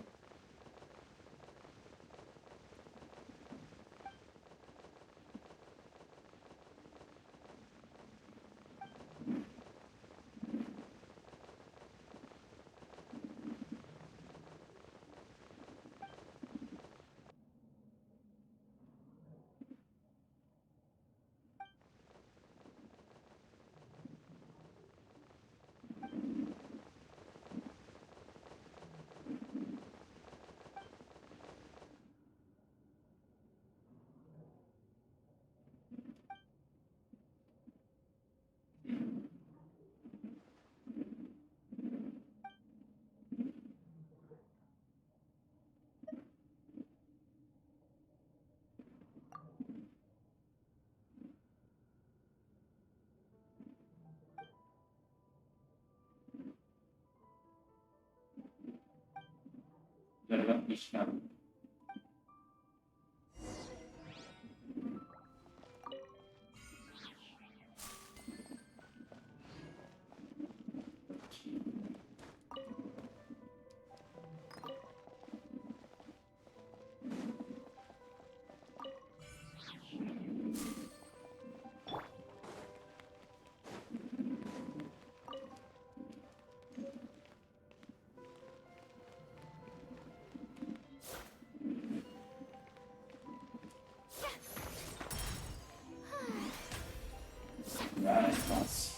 film Ishmael. Right, boss.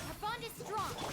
Our bond is strong.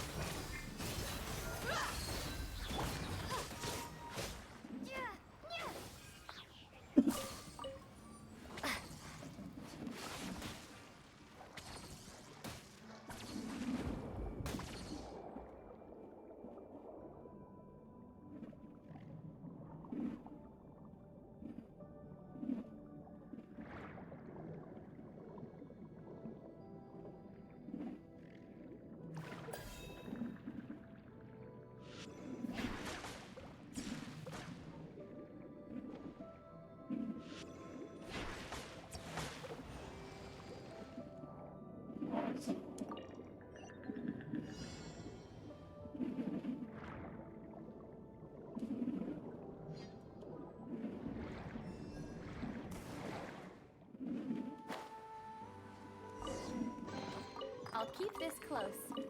I'll keep this close.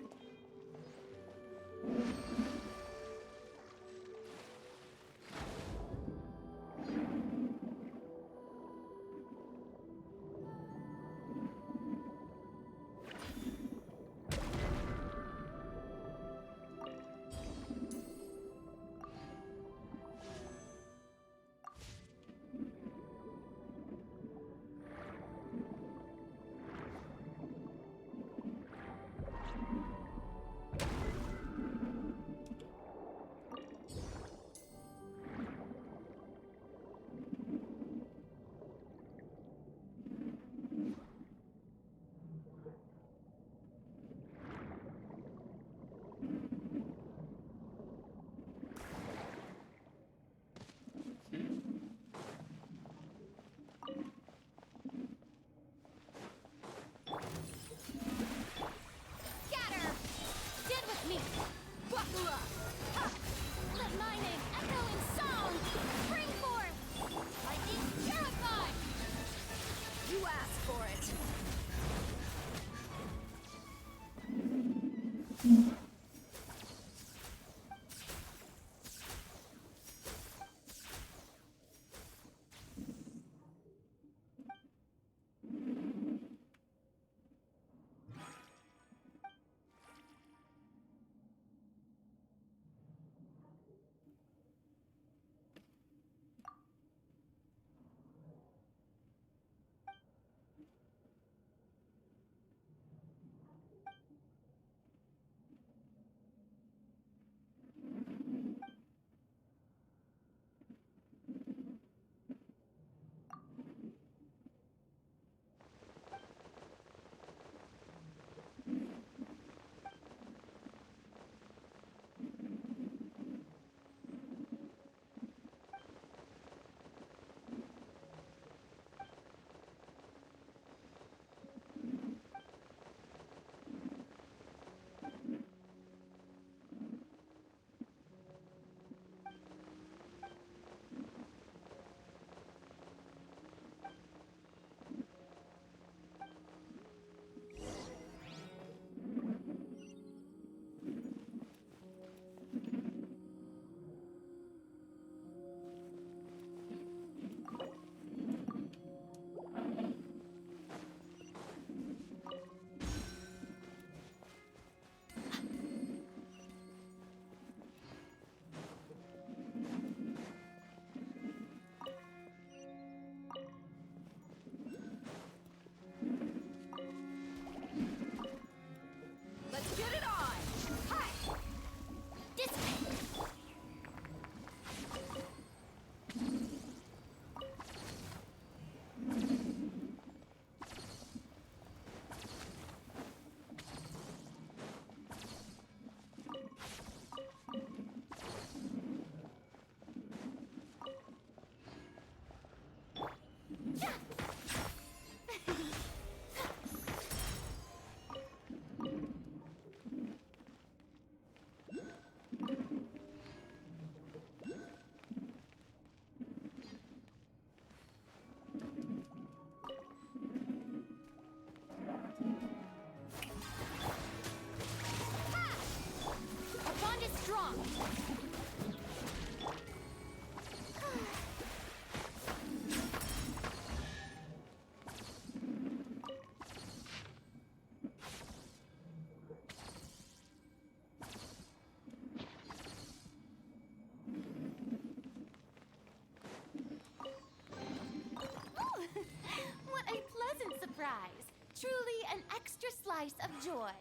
surprise. Truly an extra slice of joy.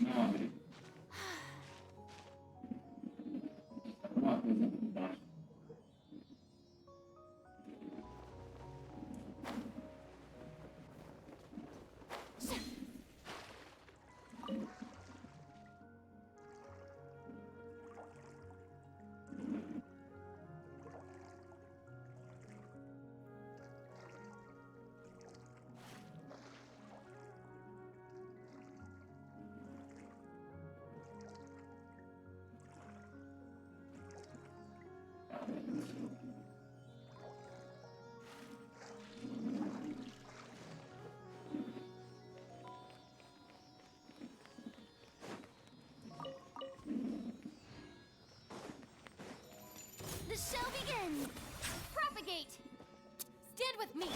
Não abre. Alguma coisa aqui embaixo. The show begins! Propagate! Stand with me!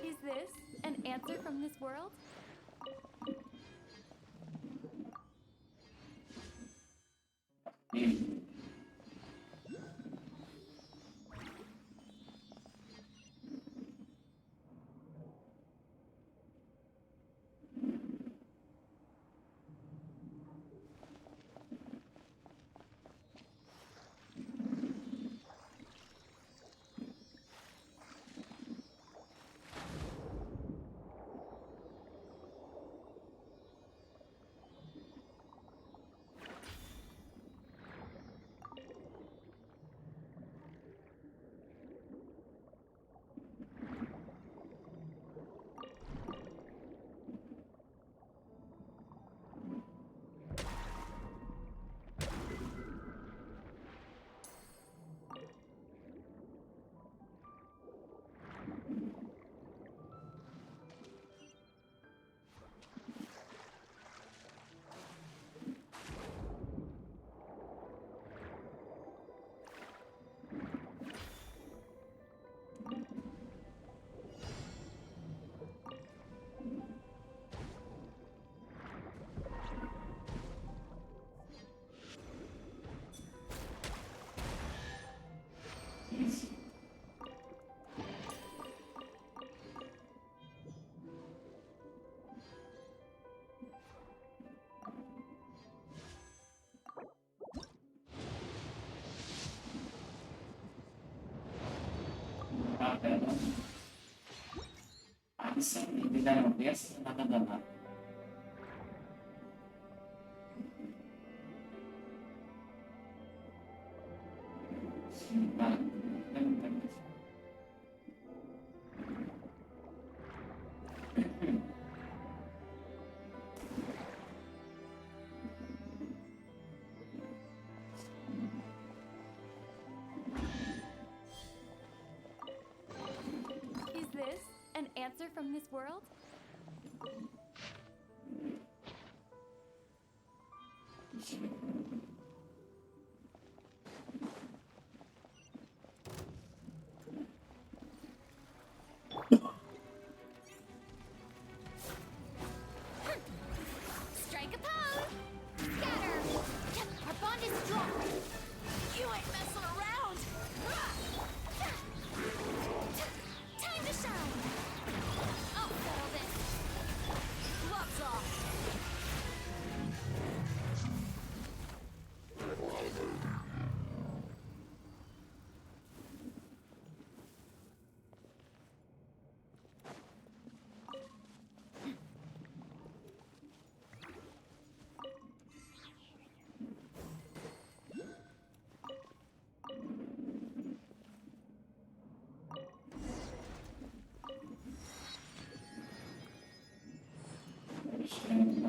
Is this an answer from this world? E Aqui sempre fizeram dessa nada danada. Sim, tá. Is this an answer from this world? Strike a pose! Scatter! Our bond is strong! You ain't messing around! Time to shine! I'll settle this! Gloves off! Germinate!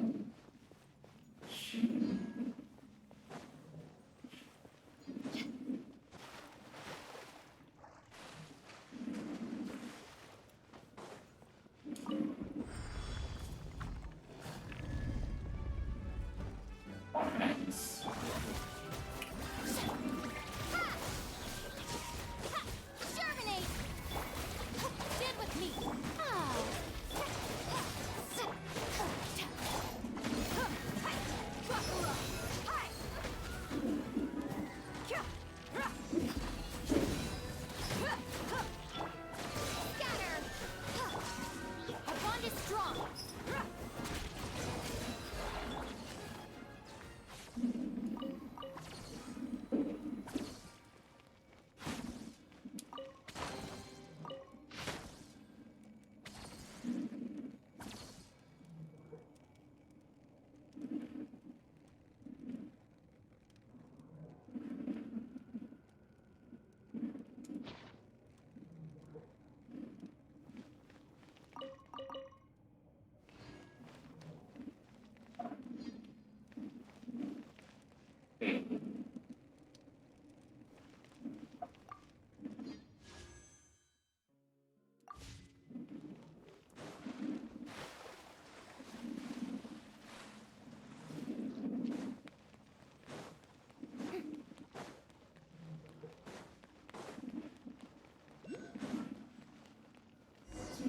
Stand with me! Scatter! Our bond is strong!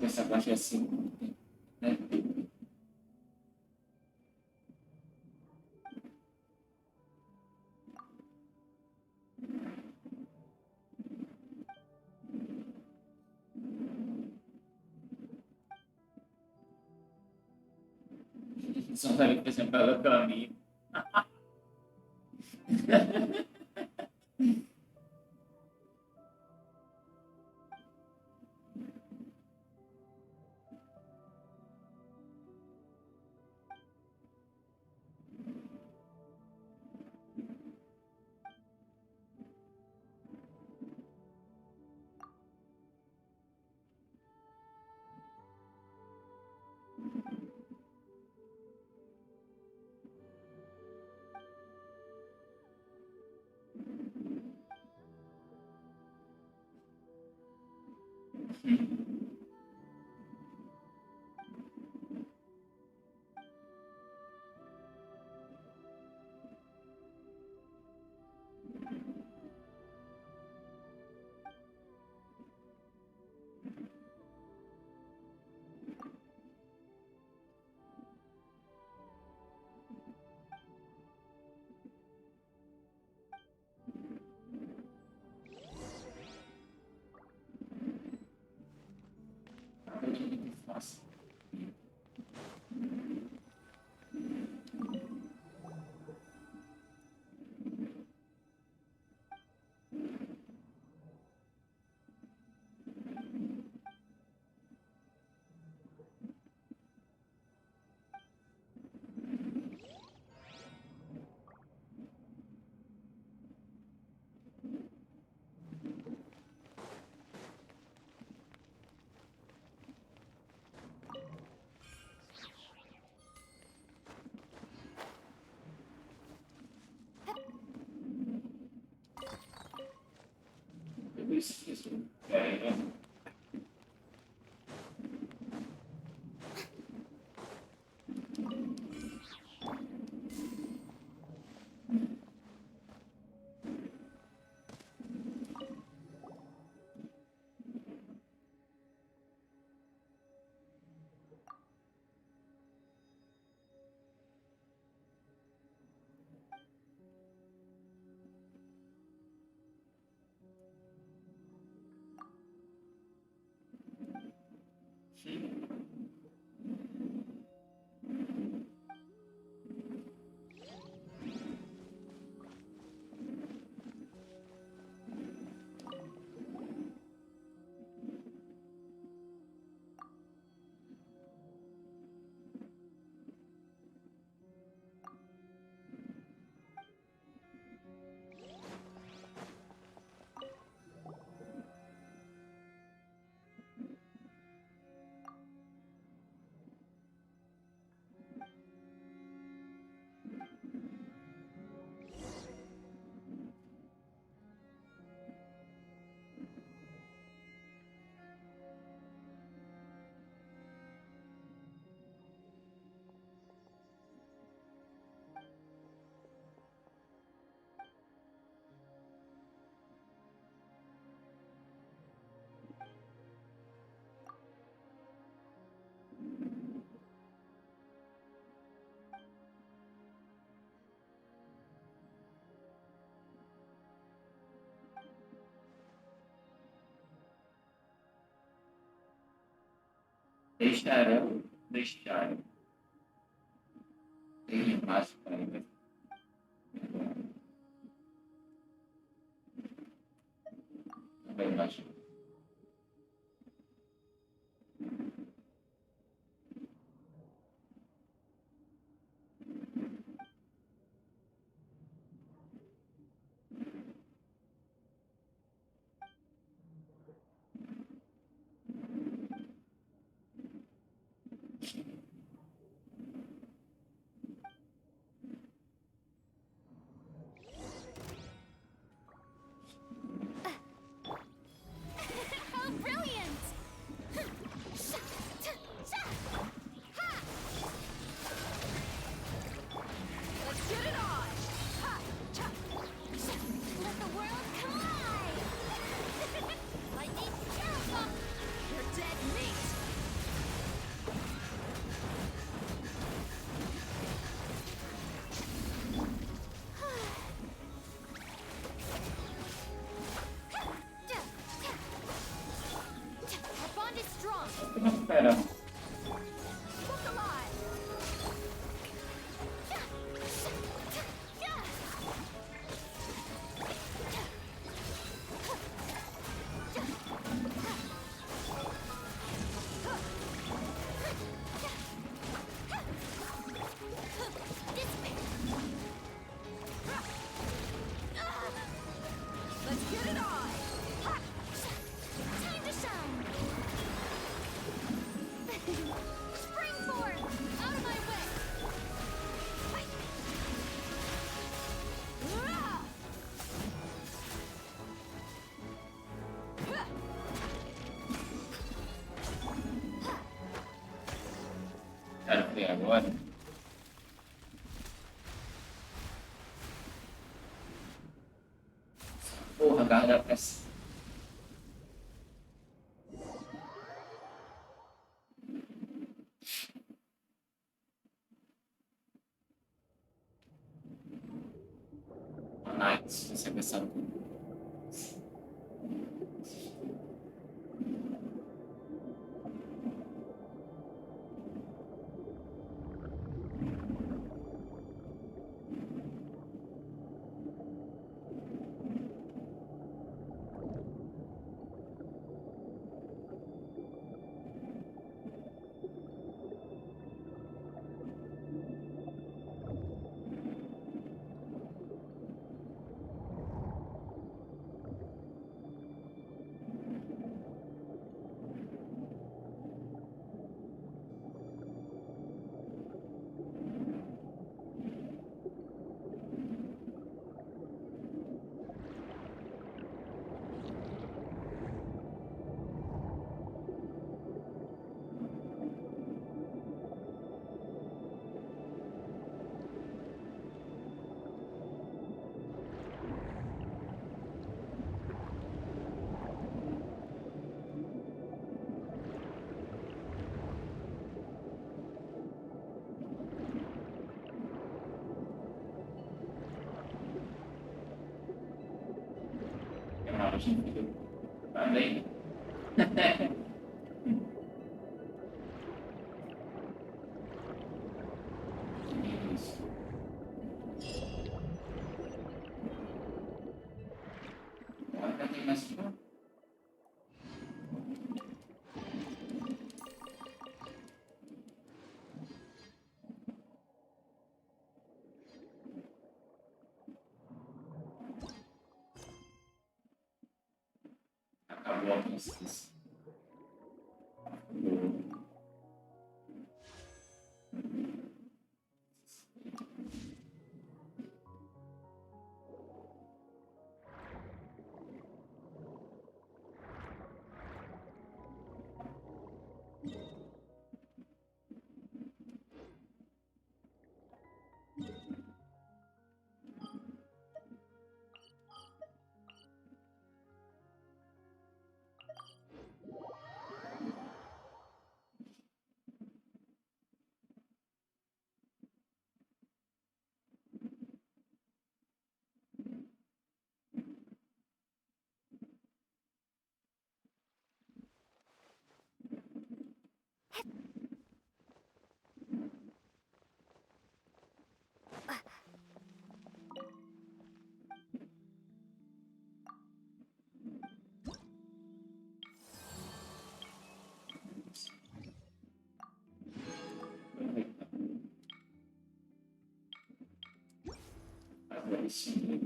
Essa parte é assim, né? Só sabe que, por exemplo, pelo caminho. Nossa. Isso. É, Deixarão, deixaram. Tem embaixo para ver. Também embaixo. How brilliant! Let's get it on! Let the world collide! Lightning, terrible! You're dead meat! Our bond is strong! Espera. Look alive! Let's get it on! Time to shine! Springboard! Out of my way! Quero ver agora. Porra, galera, pressa. Nice, você pensava. Também. Isso. Agora tem mais uma. Acabou a pesquisa. dari sini.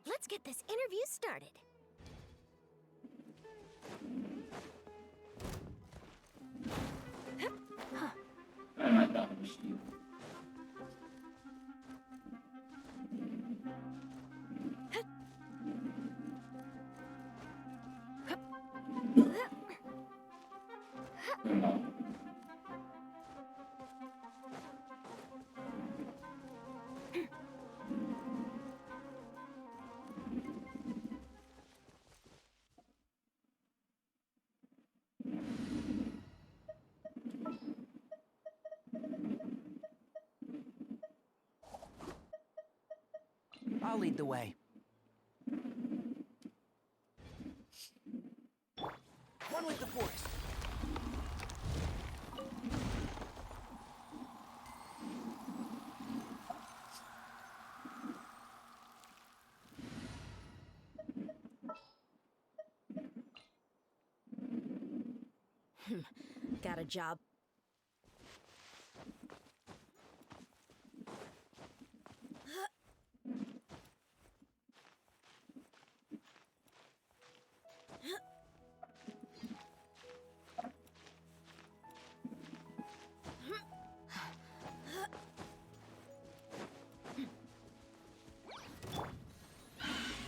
Let's get this interview started. Vai matar o bichinho. Foi mal. I'll lead the way. One with the force. Got a job.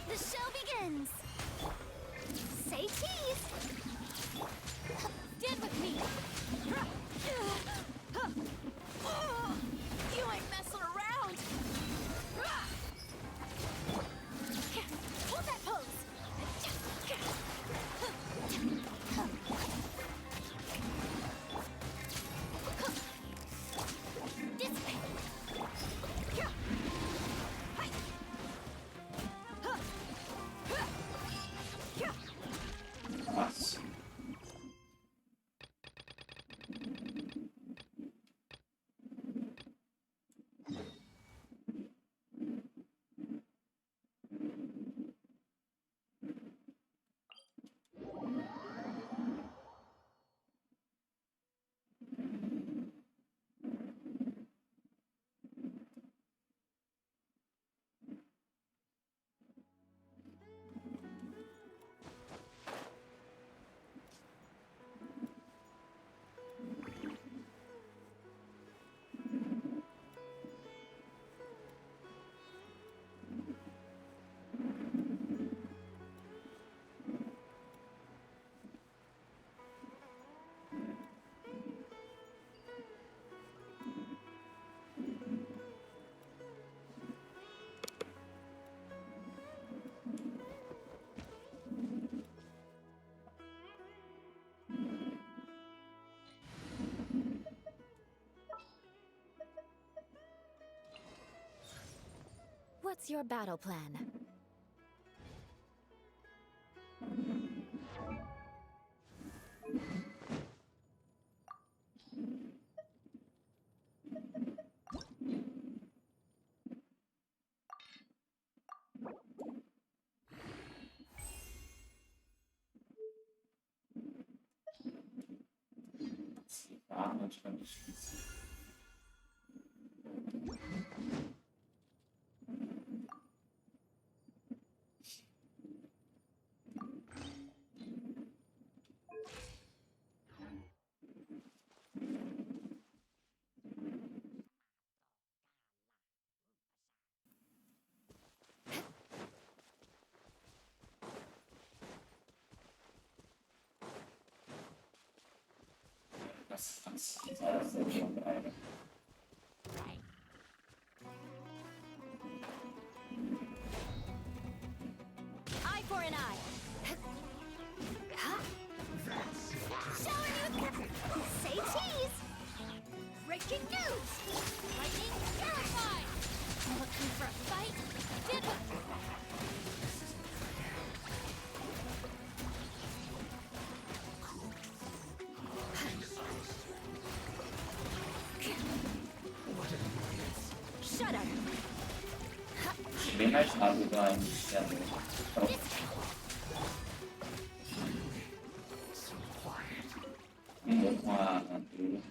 The show begins! Say cheese! Stand with me! What's your battle plan? Armas fica difícil. Eye for an eye. Showing you say cheese! Breaking news! Lightning terrified! Looking for a fight? Did Shut up. Bem mais rápido a iniciador. Então, vou com a trilha.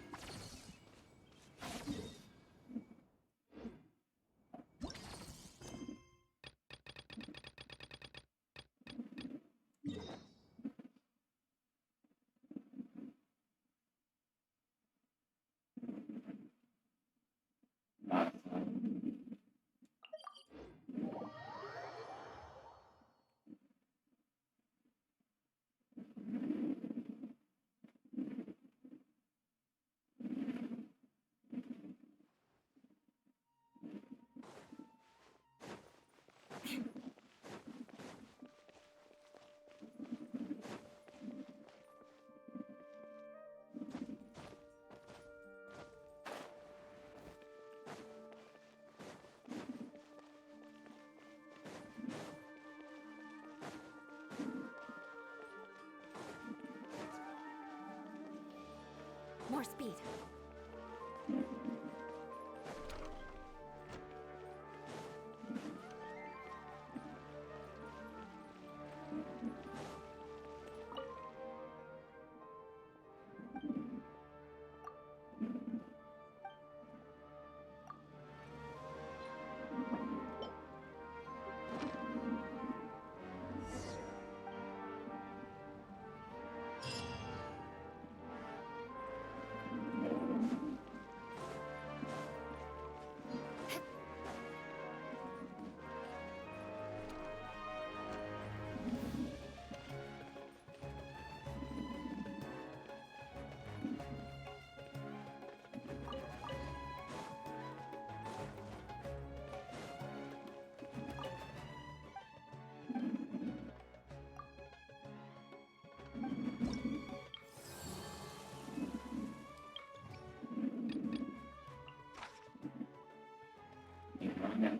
More speed.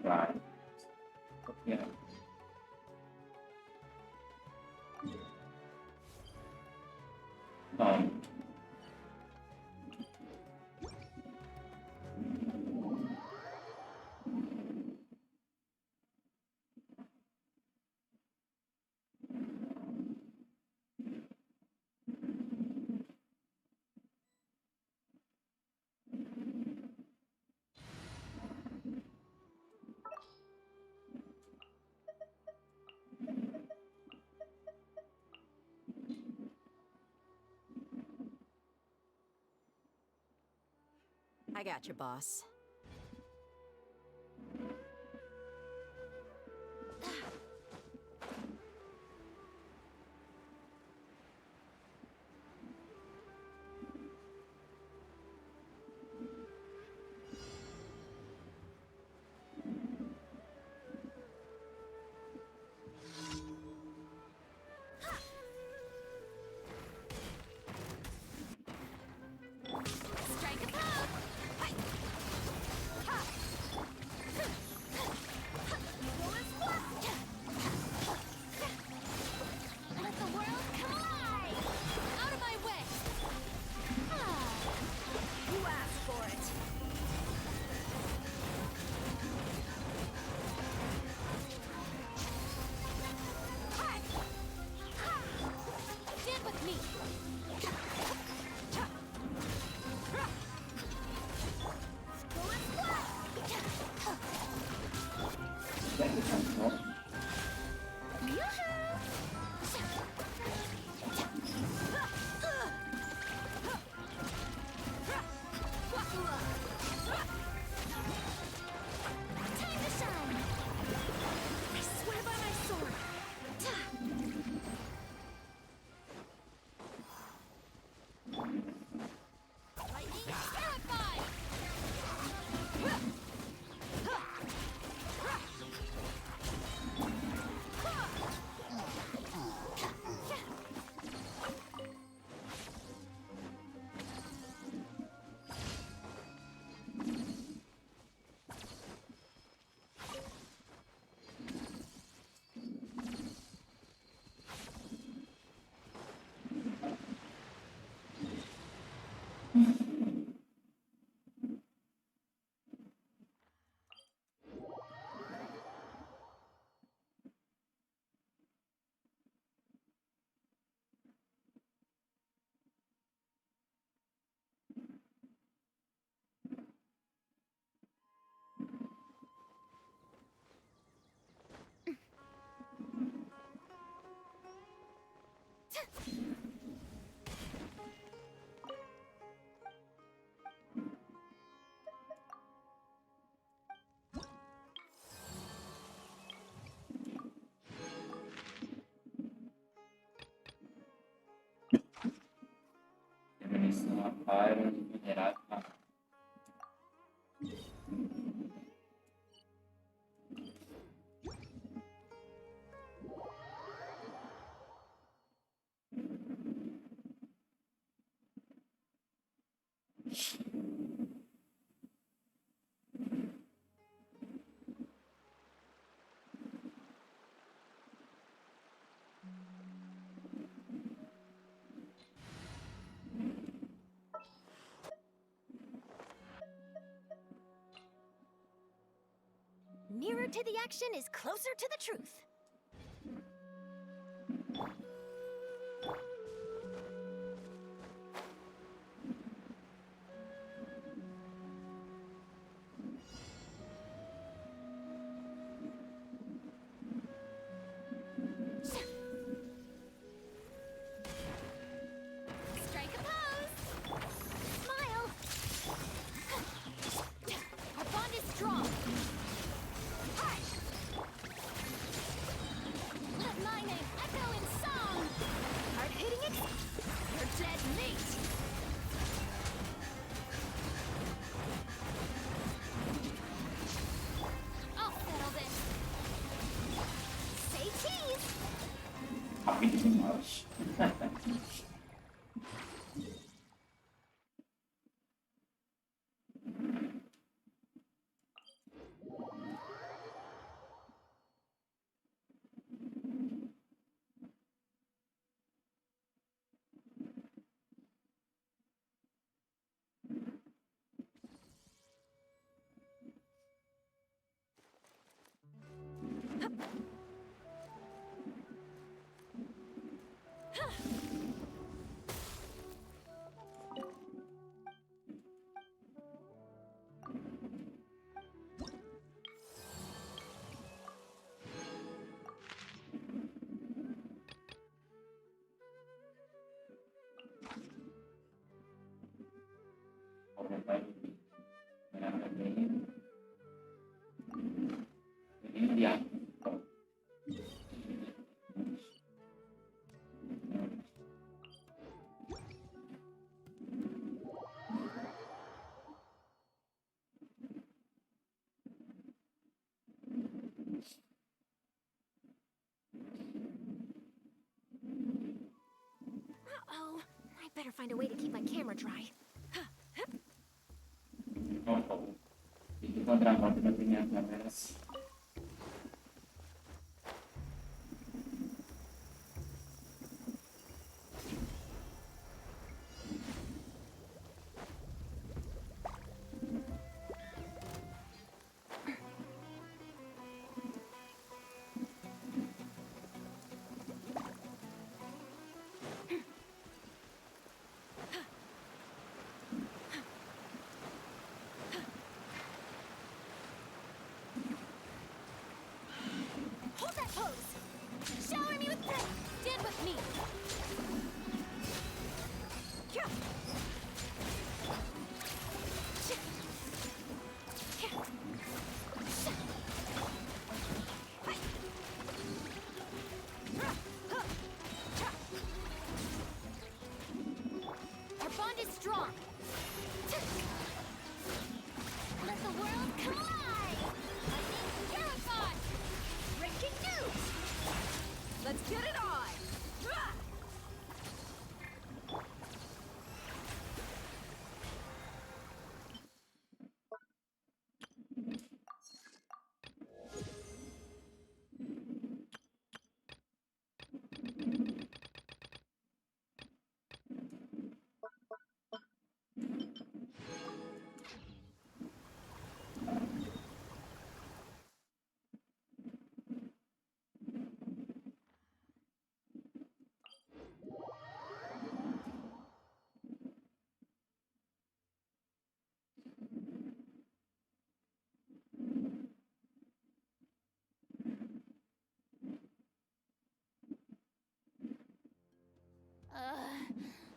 Copiar. Copiar. Não. I got you, boss. strike a pose! Time to shine! I swear by my sword! Lightning terrified! Diminuição para minerar. Nearer to the action is closer to the truth. Strike a pose! Smile! Our bond is strong! Let my name echo in song! Hard hitting it? You're dead meat! I'll settle this! Say cheese! Rápido demais. Uh-oh. I better find a way to keep my camera dry. Tem que encontrar a moto da minha câmera assim. Stand with me. Our bond is strong. Let the world collide! Lightning terrified! Breaking news! Let's get it on!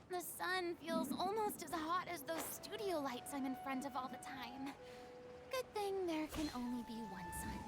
The sun feels almost as hot as those studio lights I'm in front of all the time. Good thing there can only be one sun.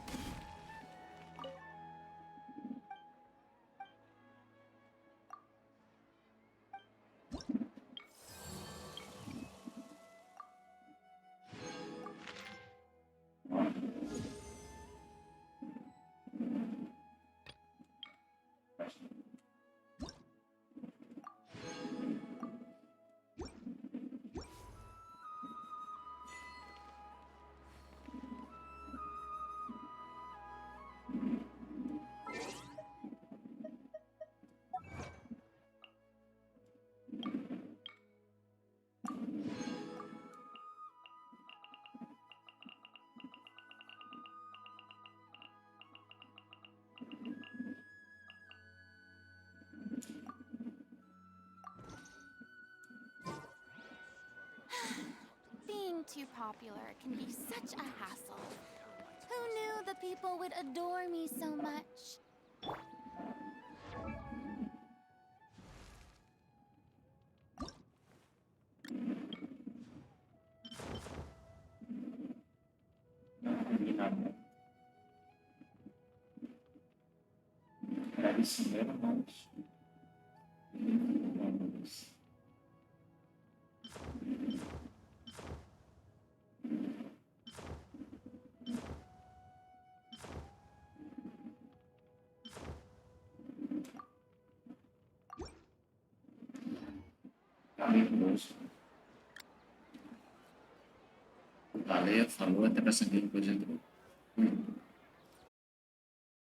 Being too popular can be such a hassle. Who knew the people would adore me so much? Era de cinema, mas. Maravilhoso. Valeu, falou, até pra saber depois de